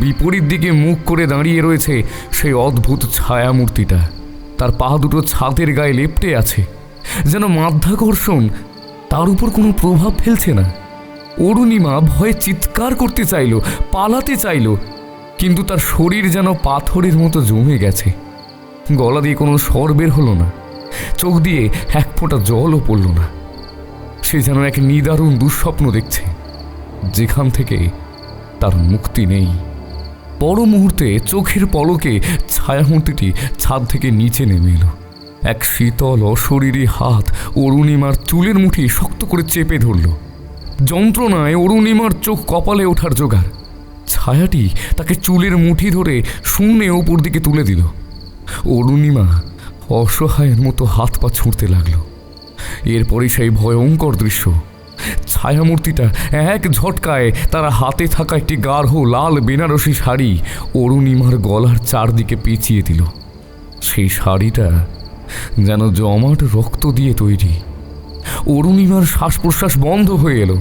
বিপরীত দিকে মুখ করে দাঁড়িয়ে রয়েছে সেই অদ্ভুত ছায়ামূর্তিটা। তার পা দুটো ছাদের গায়ে লেপ্টে আছে, যেন মাধ্যাকর্ষণ তার উপর কোনো প্রভাব ফেলছে না। অরুণিমা ভয়ে চিৎকার করতে চাইল, পালাতে চাইল, কিন্তু তার শরীর যেন পাথরের মতো জমে গেছে। গলা দিয়ে কোনো স্বর বের হলো না, চোখ দিয়ে এক ফোঁটা জলও পড়ল না। সে যেন এক নিদারুণ দুঃস্বপ্ন দেখছে, যেখান থেকে তার মুক্তি নেই। পর মুহূর্তে চোখের পলকে ছায়ামূর্তিটি ছাদ থেকে নিচে নেমে এলো। এক শীতল অশরীরী হাত অরুণিমার চুলের মুঠি শক্ত করে চেপে ধরল। যন্ত্রণায় অরুণিমার চোখ কপালে ওঠার জোগাড়। ছায়াটি তাকে চুলের মুঠি ধরে শূন্যে ওপর দিকে তুলে দিল। অরুণিমা অসহায়ের মতো হাত পা ছুঁড়তে লাগলো। এরপরে সেই ভয়ঙ্কর দৃশ্য, ছায়ামূর্তিটা এক ঝটকায় তার হাতে থাকা একটি গাঢ় লাল বেনারসি শাড়ি অরুণিমার গলার চারদিকে পেঁচিয়ে দিল। সেই শাড়িটা যেন জমাট রক্ত দিয়ে তৈরি। অরুণিমার শ্বাস প্রশ্বাস বন্ধ হয়ে এলো।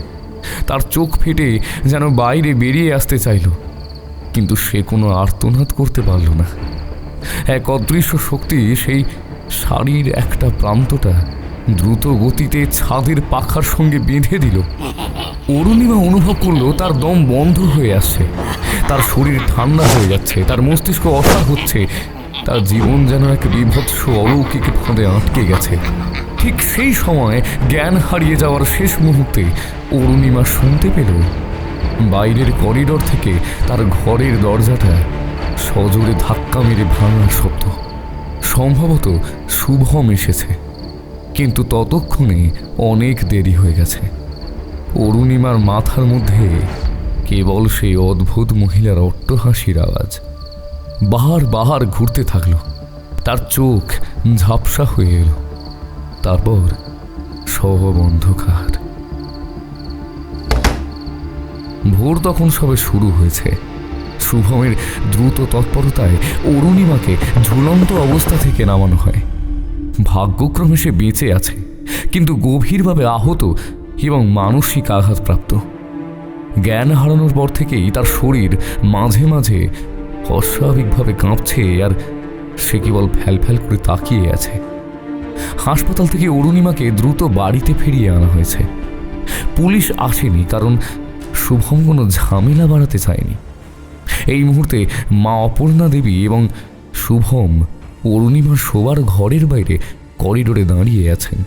তার চোখ ফেটে যেন বাইরে বেরিয়ে আসতে চাইল, কিন্তু সে কোনো আর্তনাদ করতে পারল না। এক অদৃশ্য শক্তি সেই শাড়ির একটা প্রান্তটা দ্রুত গতিতে ছাদের পাখার সঙ্গে বেঁধে দিল। অরুণিমা অনুভব করলো তার দম বন্ধ হয়ে আসছে, তার শরীর ঠান্ডা হয়ে যাচ্ছে, তার মস্তিষ্ক অসাড় হচ্ছে, তার জীবন যেন এক বিভৎস অলৌকিক ফাঁদে আটকে গেছে। ঠিক সেই সময় জ্ঞান হারিয়ে যাওয়ার শেষ মুহূর্তে অরুণিমা শুনতে পেল বাইরের করিডর থেকে তার ঘরের দরজাটা সজোরে ধাক্কা মেরে ভাঙার শব্দ। সম্ভবত শুভম এসেছে, কিন্তু ততক্ষণে অনেক দেরি হয়ে গেছে। অরুণিমার মাথার মধ্যে কেবল সেই অদ্ভুত মহিলার অট্টহাসির আওয়াজ বাহার ঘুরতে থাকলো। তার চোখ ঝাপসা হয়ে এলো, তারপর সব অন্ধকার। ভোর তখন সবে শুরু হয়েছে। শুভমের দ্রুত তৎপরতায় অরুণিমাকে ঝুলন্ত অবস্থা থেকে নামানো হয়। ভাগ্যক্রমে সে বেঁচে আছে, কিন্তু গভীরভাবে আহত এবং মানসিক আঘাতপ্রাপ্ত। জ্ঞান হারানোর পর থেকেই তার শরীর মাঝে মাঝে অস্বাভাবিকভাবে কাঁপছে, আর সে কেবল ফ্যাল করে তাকিয়ে আছে। হাসপাতাল থেকে অরুণিমাকে দ্রুত বাড়িতে ফিরিয়ে আনা হয়েছে। পুলিশ আসেনি, কারণ শুভম কোনো ঝামেলা বাড়াতে চায়নি। এই মুহূর্তে মা অপর্ণা দেবী এবং শুভম অরুণিমার শোবার ঘরের বাইরে করিডোরে দাঁড়িয়ে আছেন।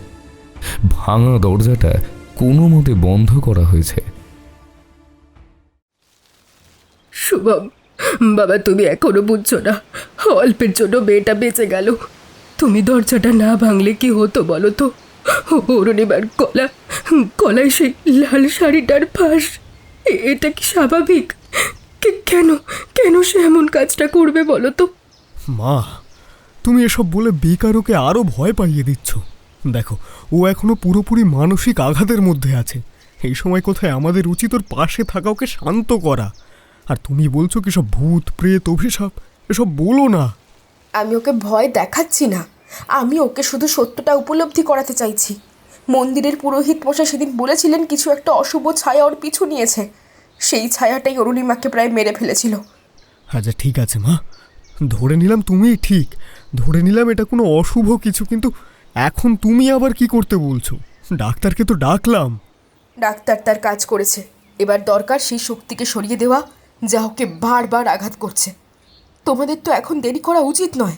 ভাঙা দরজাটা কোনো মতে বন্ধ করা হয়েছে। শুভম, বাবা তুমি এখনো বুঝছো না, অল্পের জন্য মেয়েটা বেঁচে গেল। তুমি দরজাটা না ভাঙলে কি হতো বলো তো? অরুণিমার গলায় সেই লাল শাড়িটার ফাঁস, এটা কি স্বাভাবিক? কেন কেন সে এমন কাজটা করবে বলো তো? মা, তুমি এসব বলে বেকার ওকে আরও ভয় পাইয়ে দিচ্ছ। দেখো, ও এখনো পুরোপুরি মানসিক আঘাতের মধ্যে আছে। এই সময় কোথায় আমাদের উচিত ওর পাশে থাকা, ওকে শান্ত করা। আর তুমি বলছো কি সব ভূত প্রেত অভিশাপ, এসব বলো না। আমি ওকে ভয় দেখাচ্ছি না, আমি ওকে শুধু সত্যটা উপলব্ধি করাতে চাইছি। মন্দিরের পুরোহিত মশাই সেদিন বলেছিলেন কিছু একটা অশুভ ছায়া ওর পিছু নিয়েছে। সেই ছায়াটাই অরুণিমাকে প্রায় মেরে ফেলেছিল। আচ্ছা ঠিক আছে মা, ধরে নিলাম তুমিই ঠিক, ধরে নিলাম এটা কোনো অশুভ কিছু, কিন্তু এখন তুমি আবার কি করতে বলছো? ডাক্তারকে তো ডাকলাম। ডাক্তার তার কাজ করেছে, এবার দরকার সেই শক্তিকে সরিয়ে দেওয়া যা ওকে বারবার আঘাত করছে। তোমাদের তো এখন দেরি করা উচিত নয়।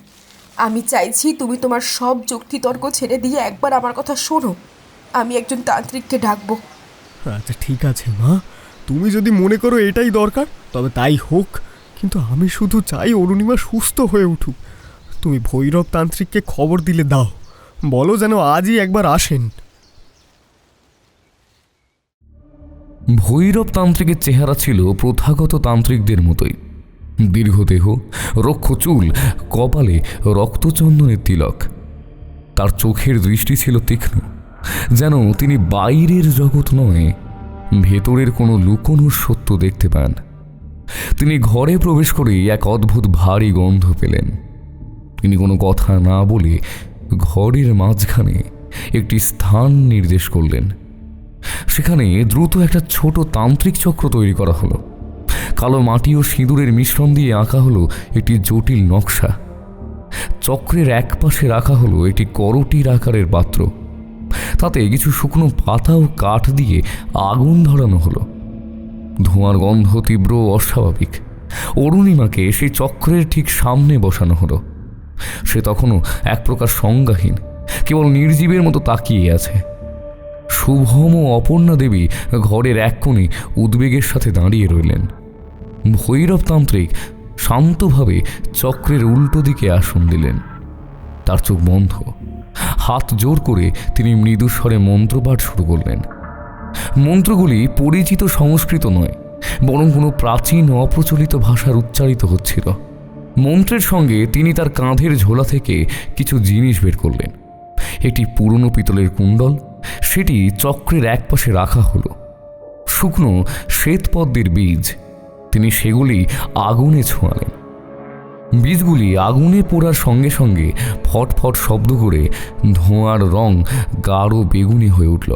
আমি চাইছি তুমি তোমার সব যুক্তিতর্ক ছেড়ে দিয়ে একবার আমার কথা শোনো। আমি একজন তান্ত্রিককে ডাকবো। আচ্ছা ঠিক আছে মা, তুমি যদি মনে করো এটাই দরকার তবে তাই হোক, কিন্তু আমি শুধু চাই অরুণিমা সুস্থ হয়ে উঠুক। তুমি ভৈরব তান্ত্রিককে খবর দিলে দাও, বলো যেন আজই একবার আসেন। ভৈরব তান্ত্রিকের চেহারা ছিল প্রথাগত তান্ত্রিকদের মতোই। দীর্ঘদেহ, রক্ষ চুল, কপালে রক্তচন্দনের তিলক। তার চোখের দৃষ্টি ছিল তীক্ষ্ণ, যেন তিনি বাইরের জগৎ নয়, ভেতরের কোনো লুকোনো সত্য দেখতে পান। তিনি ঘরে প্রবেশ করেই এক অদ্ভুত ভারী গন্ধ পেলেন। তিনি কোনো কথা না বলে ঘরের মাঝখানে একটি স্থান নির্দেশ করলেন। সেখানে দ্রুত একটা ছোট তান্ত্রিক চক্র তৈরি করা হলো। কালো মাটি ও সিঁদুরের মিশ্রণ দিয়ে আঁকা হলো একটি জটিল নকশা। চক্রের এক পাশে রাখা হলো একটি করটির আকারের পাত্র, তাতে কিছু শুকনো পাতা ও কাঠ দিয়ে আগুন ধরানো হলো। ধোঁয়ার গন্ধ তীব্র ও অস্বাভাবিক। অরুণিমাকে সেই চক্রের ঠিক সামনে বসানো হলো। সে তখনও এক প্রকার সংজ্ঞাহীন, কেবল নির্জীবের মতো তাকিয়ে আছে। শুভম ও অপর্ণা দেবী ঘরের এক কোণে উদ্বেগের সাথে দাঁড়িয়ে রইলেন। ভৈরব তান্ত্রিক শান্তভাবে চক্রের উল্টো দিকে আসন দিলেন। তার চোখ বন্ধ, হাত জোর করে তিনি মৃদুস্বরে মন্ত্রপাঠ শুরু করলেন। মন্ত্রগুলি পরিচিত সংস্কৃত নয়, বরং কোনো প্রাচীন অপ্রচলিত ভাষার উচ্চারিত হচ্ছিল। মন্ত্রের সঙ্গে তিনি তার কাঁধের ঝোলা থেকে কিছু জিনিস বের করলেন। একটি পুরনো পিতলের কুণ্ডল, সেটি চক্রের একপাশে রাখা হলো। শুকনো শ্বেতপদ্মের বীজ, তিনি সেগুলি আগুনে ছোঁয়ালেন। বীজগুলি আগুনে পোড়ার সঙ্গে সঙ্গে ফটফট শব্দ করে ধোঁয়ার রং গাঢ় বেগুনি হয়ে উঠল।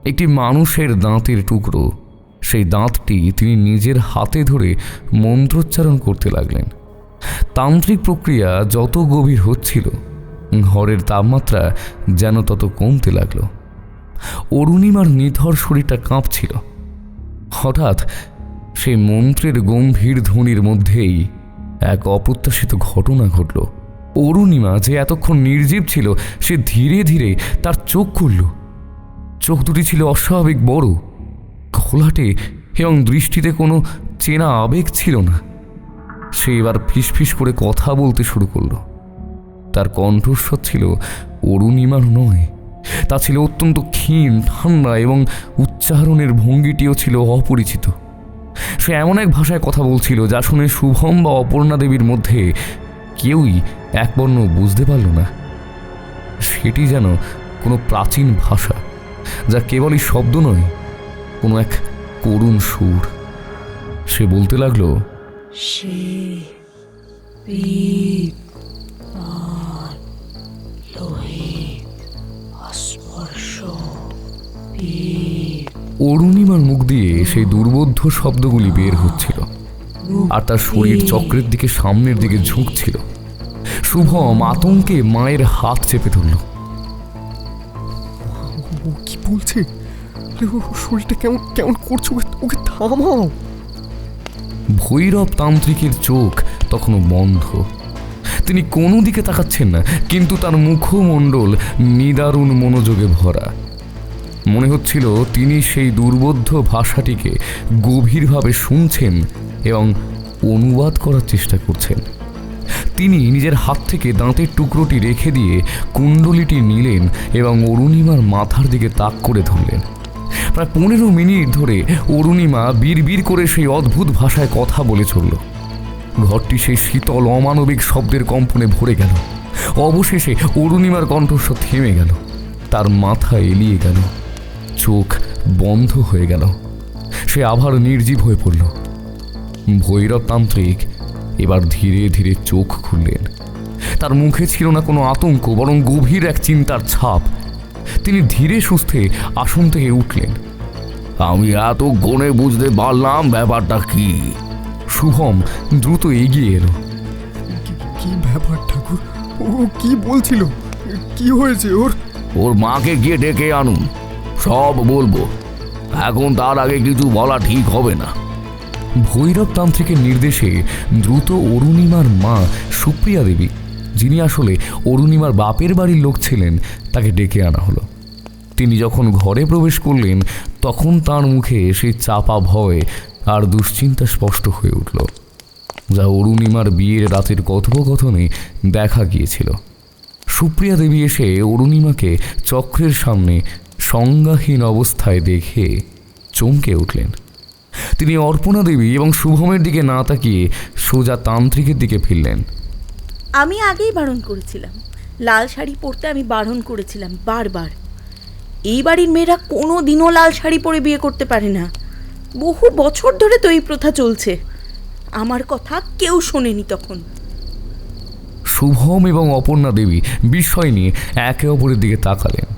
একটি মানুষের দাঁতের টুকরো, সেই দাঁতটি তিনি নিজের হাতে ধরে মন্ত্রোচ্চারণ করতে লাগলেন। তান্ত্রিক প্রক্রিয়া যত গভীর হচ্ছিল, ঘরের তাপমাত্রা যেন তত কমতে লাগলো। অরুণিমার নিথর শরীরটা কাঁপছিল। হঠাৎ সেই মন্ত্রের গম্ভীর ধ্বনির মধ্যেই এক অপ্রত্যাশিত ঘটনা ঘটল। অরুণিমা যে এতক্ষণ নির্জীব ছিল, সে ধীরে ধীরে তার চোখ খুলল। চোখ দুটি ছিল অস্বাভাবিক বড়, ঘোলাটে এবং দৃষ্টিতে কোনো চেনা আবেগ ছিল না। সে এবার ফিসফিস করে কথা বলতে শুরু করল। তার কণ্ঠস্বর ছিল অরুণিমার নয়, তা ছিল অত্যন্ত ক্ষীণ, ঠান্ডা এবং উচ্চারণের ভঙ্গিটিও ছিল অপরিচিত। সে এমন এক ভাষায় কথা বলছিল যা শুনে শুভম বা অপর্ণা দেবীর মধ্যে কেউই একবর্ণ বুঝতে পারল না। সেটি যেন কোনো প্রাচীন ভাষা, যা কেবলই শব্দ নয়, কোনো এক করুণ সুর। সে বলতে লাগলো, অরুণিমার মুখ দিয়ে সেই দুর্বোধ্য শব্দগুলি বের হচ্ছিল, আর তার শরীর চক্রের দিকে সামনের দিকে ঝুঁকছিল। শুভম আতঙ্কে মায়ের হাত চেপে ধরল। ও কি বলছে? শরীরটা কেমন কেমন করছে, ওকে থামাও। ভৈরব তান্ত্রিকের চোখ তখনও বন্ধ। তিনি কোনো দিকে তাকাচ্ছেন না, কিন্তু তার মুখমণ্ডল নিদারুণ মনোযোগে ভরা। মনে হচ্ছিল তিনি সেই দুর্বোধ্য ভাষাটিকে গভীরভাবে শুনছেন এবং অনুবাদ করার চেষ্টা করছেন। তিনি নিজের হাত থেকে দাঁতের টুকরোটি রেখে দিয়ে কুণ্ডলিটি নিলেন এবং অরুণিমার মাথার দিকে তাক করে ধরলেন। প্রায় 15 মিনিট ধরে অরুণিমা বিড়বিড় করে সেই অদ্ভুত ভাষায় কথা বলে চলল। ঘরটি সেই শীতল অমানবিক শব্দের কম্পনে ভরে গেল। অবশেষে অরুণিমার কণ্ঠস্বর থেমে গেল, তার মাথা এলিয়ে গেল, চোখ বন্ধ হয়ে গেল। সে আবার নির্জীব হয়ে পড়ল। ভৈরব তান্ত্রিক এবার ধীরে ধীরে চোখ খুললেন। তার মুখে ছিল না কোনো আতঙ্ক, বরং গভীর এক চিন্তার ছাপ। তিনি ধীরে সুস্থে আসন থেকে উঠলেন। আমি এতক্ষণে বুঝতে পারলাম ব্যাপারটা কি। শুভম দ্রুত এগিয়ে এলো। কি ব্যাপার ঠাকুর? ও কি বলছিল? কি হয়েছে ওর? ওর মাকে গিয়ে ডেকে আনুন, সব বলবো। এখন তার আগে কিছু বলা ঠিক হবে না। ভৈরব তান্ত্রিকের নির্দেশে দ্রুত অরুণিমার মা সুপ্রিয়া দেবী, যিনি আসলে অরুণিমার বাপের বাড়ির লোক ছিলেন, তাকে ডেকে আনা হলো। তিনি যখন ঘরে প্রবেশ করলেন, তখন তার মুখে সেই চাপা ভয় আর দুশ্চিন্তা স্পষ্ট হয়ে উঠল, যা অরুণিমার বিয়ের রাতের কথোপকথনে দেখা গিয়েছিল। সুপ্রিয়া দেবী এসে অরুণিমাকে চক্রের সামনে সংজ্ঞাহীন অবস্থায় দেখে চমকে উঠলেন। তিনি অর্পণা দেবী এবং শুভমের দিকে না তাকিয়ে সোজা তান্ত্রিকের দিকে ফিরলেন। আমি আগেই বারণ করেছিলাম, লাল শাড়ি পরতে আমি বারণ করেছিলাম বারবার। এই বাড়ির মেয়েরা কোনো দিনও লাল শাড়ি পরে বিয়ে করতে পারে না। বহু বছর ধরে তো এই প্রথা চলছে। আমার কথা কেউ শোনেনি তখন। শুভম এবং অপর্ণা দেবী বিস্ময় নিয়ে একে অপরের দিকে তাকালেন।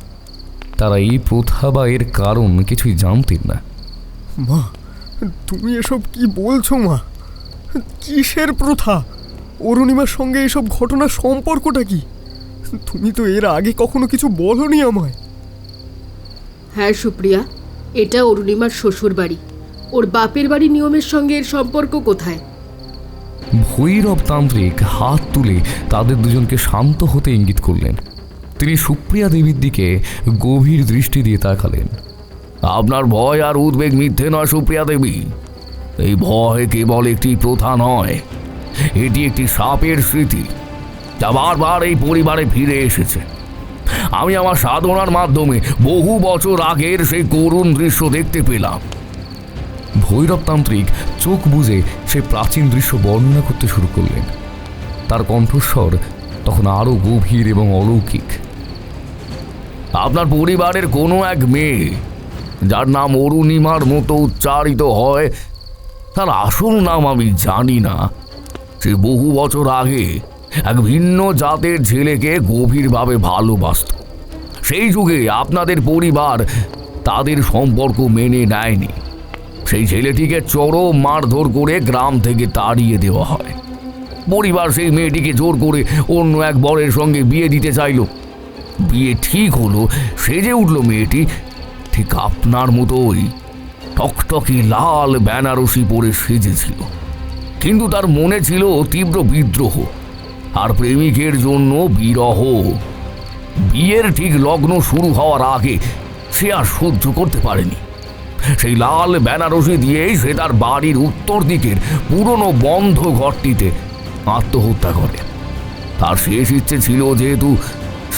তারা এই প্রথা বা এর কারণ কিছুই জানতেন না। মা, তুমি এসব কি বলছো মা? কিসের প্রথা? অরুণিমার সঙ্গে এসব ঘটনার সম্পর্কটা কি? তুমি তো এর আগে কখনো কিছু বলনি আমায়। হ্যাঁ সুপ্রিয়া, এটা অরুণিমার শ্বশুর বাড়ি। ওর বাপের বাড়ি নিয়মের সঙ্গে এর সম্পর্ক কোথায়? ভৈরব তান্ত্রিক হাত তুলে তাদের দুজনকে শান্ত হতে ইঙ্গিত করলেন। তিনি সুপ্রিয়া দেবীর দিকে গভীর দৃষ্টি দিয়ে তাকালেন। আপনার ভয় আর উদ্বেগ মিথ্যে নয় সুপ্রিয়া দেবী। এই ভয় কেবল একটি প্রথা নয়, এটি একটি সাপের স্মৃতি যা বারবার এই পরিবারে ফিরে এসেছে। আমি আমার সাধনার মাধ্যমে বহু বছর আগের সেই করুণ দৃশ্য দেখতে পেলাম। ভৈরব তান্ত্রিক চোখ বুজে সেই প্রাচীন দৃশ্য বর্ণনা করতে শুরু করলেন। তার কণ্ঠস্বর তখন আরো গভীর এবং অলৌকিক। আপনার পরিবারের কোনো এক মেয়ে যার নাম অরুণিমার মতো উচ্চারিত হয়, তার আসল নাম আমি জানি না। সে বহু বছর আগে এক ভিন্ন জাতের ছেলেকে গভীরভাবে ভালোবাসত। সেই যুগে আপনাদের পরিবার তাদের সম্পর্ক মেনে নেয়নি। সেই ছেলেটিকে চরম মারধর করে গ্রাম থেকে তাড়িয়ে দেওয়া হয়। পরিবার সেই মেয়েটিকে জোর করে অন্য এক বরের সঙ্গে বিয়ে দিতে চাইল। বিয়ে ঠিক হলো, সেজে উঠল মেয়েটি ঠিক আপনার মতোই টকটকে লাল বেনারসি পরে সেজেছিল। কিন্তু তার মনে ছিল তীব্র বিদ্রোহ আর প্রেমিকের জন্য বিরহ। বিয়ের ঠিক লগ্ন শুরু হওয়ার আগে সে আর সহ্য করতে পারেনি। সেই লাল বেনারসি দিয়েই সে তার বাড়ির উত্তর দিকের পুরনো বন্ধ ঘরটিতে আত্মহত্যা করে। তার শেষ ইচ্ছে ছিল, যেহেতু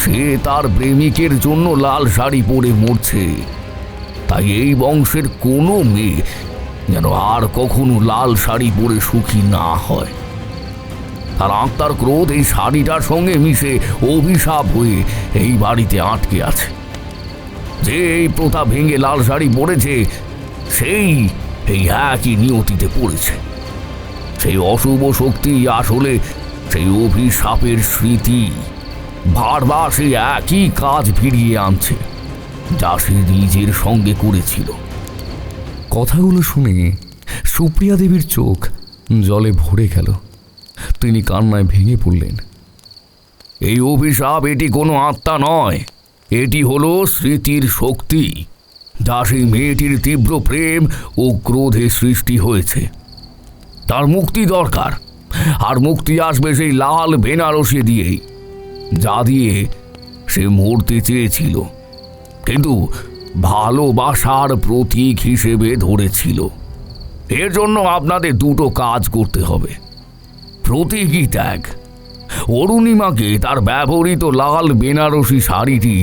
সে তার প্রেমিকের জন্য লাল শাড়ি পরে মরছে, তাই এই বংশের কোনো মেয়ে যেন আর কখনো লাল শাড়ি পরে সুখী না হয়। তার আত্মার ক্রোধ এই শাড়িটার সঙ্গে মিশে অভিশাপ হয়ে এই বাড়িতে আটকে আছে। যে এই প্রথা ভেঙে লাল শাড়ি পরেছে, সেই এই একই নিয়তিতে পড়েছে। সেই অশুভ শক্তি আসলে সেই অভিশাপের স্মৃতি, বারবার সেই একই কাজ ফিরিয়ে আনছে যা সে নিজের সঙ্গে করেছিল। কথাগুলো শুনে সুপ্রিয়া দেবীর চোখ জলে ভরে গেল। তিনি কান্নায় ভেঙে পড়লেন। এই অভিশাপ এটি কোনো আত্মা নয়, এটি হলো স্মৃতির শক্তি যা সেই মেয়েটির তীব্র প্রেম ও ক্রোধে সৃষ্টি হয়েছে। তার মুক্তি দরকার, আর মুক্তি আসবে সেই লাল বেনারসি দিয়েই, যা দিয়ে সে মরতে চেয়েছিল কিন্তু ভালোবাসার প্রতীক হিসেবে ধরেছিল। এর জন্য আপনাদের দুটো কাজ করতে হবে। প্রতীকী ত্যাগ। অরুণিমাকে তার ব্যবহৃত লাল বেনারসি শাড়িটি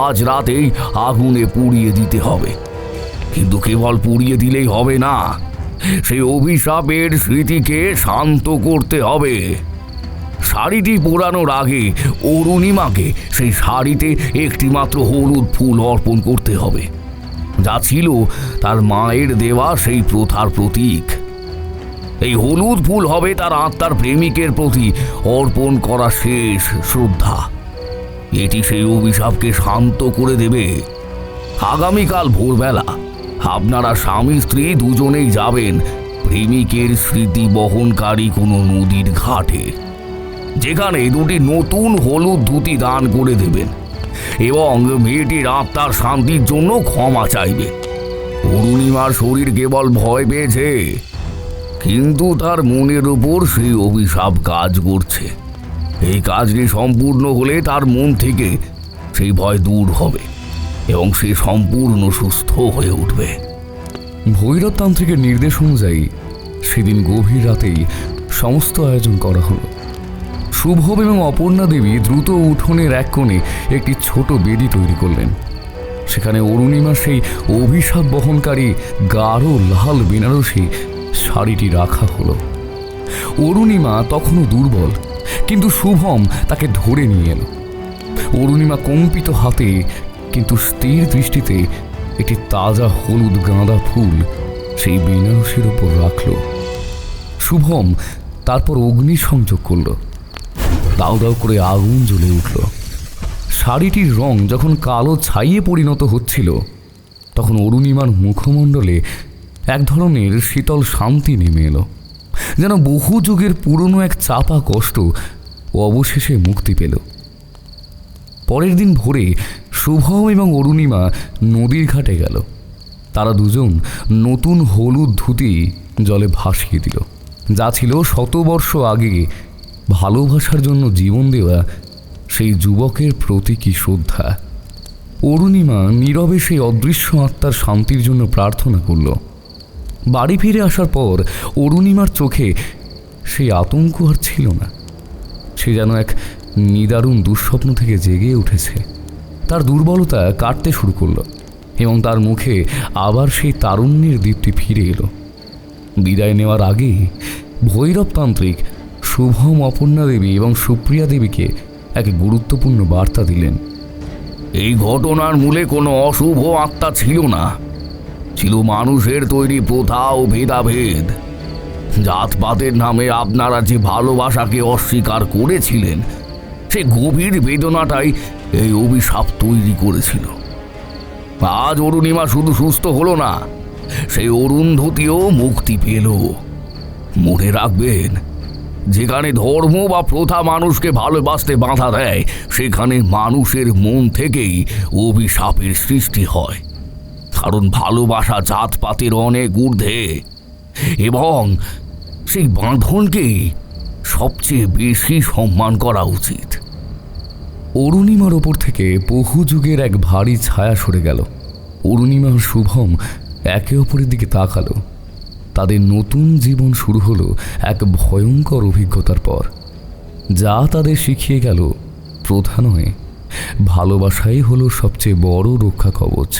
আজ রাতেই আগুনে পুড়িয়ে দিতে হবে। কিন্তু কেবল পুড়িয়ে দিলেই হবে না, সেই অভিশাপের স্মৃতিকে শান্ত করতে হবে। শাড়িটি পোড়ানোর আগে অরুণিমাকে সেই শাড়িতে একটি মাত্র হলুদ ফুল অর্পণ করতে হবে, যা ছিল তার মায়ের দেওয়া সেই প্রথার প্রতীক। এই হলুদ ফুল হবে তার আত্মার প্রেমিকের প্রতি অর্পণ করা শেষ শ্রদ্ধা। এটি সেই অভিশাপকে শান্ত করে দেবে। আগামীকাল ভোরবেলা আপনারা স্বামী স্ত্রী দুজনেই যাবেন প্রেমিকের স্মৃতি বহনকারী কোনো নদীর ঘাটে, যেখানে দুটি নতুন হলুদ ধুতি দান করে দেবেন এবং মেয়েটির আত্মার শান্তির জন্য ক্ষমা চাইবে। অরুণিমার শরীর কেবল ভয় পেয়েছে, কিন্তু তার মনের উপর সেই অভিশাপ কাজ করছে। এই কাজটি সম্পূর্ণ হলে তার মন থেকে সেই ভয় দূর হবে এবং সে সম্পূর্ণ সুস্থ হয়ে উঠবে। ভৈরব তান্ত্রিকের নির্দেশ অনুযায়ী সেদিন গভীর রাতেই সমস্ত আয়োজন করা হলো। শুভম এবং অপর্ণা দেবী দ্রুত উঠোনের এক কোণে একটি ছোট বেদি তৈরি করলেন। সেখানে অরুণিমার সেই অভিশাপ বহনকারী গাঢ় লাল বেনারসি শাড়িটি রাখা হলো। অরুণিমা তখনও দুর্বল, কিন্তু শুভম তাকে ধরে নিয়ে এলো। অরুণিমা কম্পিত হাতে কিন্তু স্থির দৃষ্টিতে একটি তাজা হলুদ গাঁদা ফুল সেই বেনারসির উপর রাখল। শুভম তারপর অগ্নিসংযোগ করল। দাউ দাউ করে আগুন জ্বলে উঠল। শাড়িটির রং যখন কালো ছাইয়ে পরিণত হচ্ছিল, তখন অরুণিমার মুখমণ্ডলে এক ধরনের শীতল শান্তি নেমে এলো, যেন বহু যুগের পুরনো এক চাপা কষ্ট অবশেষে মুক্তি পেল। পরের দিন ভোরে শুভম এবং অরুণিমা নদীর ঘাটে গেল। তারা দুজন নতুন হলুদ ধুতি জলে ভাসিয়ে দিল, যা ছিল শতবর্ষ আগে ভালোবাসার জন্য জীবন দেওয়া সেই যুবকের প্রতীকী শ্রদ্ধা। অরুণিমা নীরবে সেই অদৃশ্য আত্মার শান্তির জন্য প্রার্থনা করল। বাড়ি ফিরে আসার পর অরুণিমার চোখে সেই আতঙ্ক আর ছিল না। সে যেন এক নিদারুণ দুঃস্বপ্ন থেকে জেগে উঠেছে। তার দুর্বলতা কাটতে শুরু করলো এবং তার মুখে আবার সেই তারুণ্যের দীপ্তি ফিরে এলো। বিদায় নেওয়ার আগে ভৈরবতান্ত্রিক শুভম, অপর্ণা দেবী এবং সুপ্রিয়া দেবীকে এক গুরুত্বপূর্ণ বার্তা দিলেন। এই ঘটনার মূলে কোনো অশুভ আত্মা ছিল না, ছিল মানুষের তৈরি প্রথা ও ভেদাভেদ। জাতপাতের নামে আপনারা যে ভালোবাসাকে অস্বীকার করেছিলেন, সে গভীর বেদনাটাই এই অভিশাপ তৈরি করেছিল। আজ অরুণিমা শুধু সুস্থ হলো না, সেই অরুন্ধতীও মুক্তি পেল। মনে রাখবেন, যেখানে ধর্ম বা প্রথা মানুষকে ভালোবাসতে বাধা দেয়, সেখানে মানুষের মন থেকেই অভিশাপের সৃষ্টি হয়। কারণ ভালোবাসা জাতপাতের অনেক ঊর্ধ্বে এবং সেই বাঁধনকেই সবচেয়ে বেশি সম্মান করা উচিত। অরুণিমার ওপর থেকে বহু যুগের এক ভারী ছায়া সরে গেল। অরুণিমা ও শুভম একে অপরের দিকে তাকালো। তাদের নতুন জীবন শুরু হলো এক ভয়ঙ্কর অভিজ্ঞতার পর, যা তাদের শিখিয়ে গেল প্রথা নয়, ভালোবাসাই হলো সবচেয়ে বড় রক্ষা কবচ।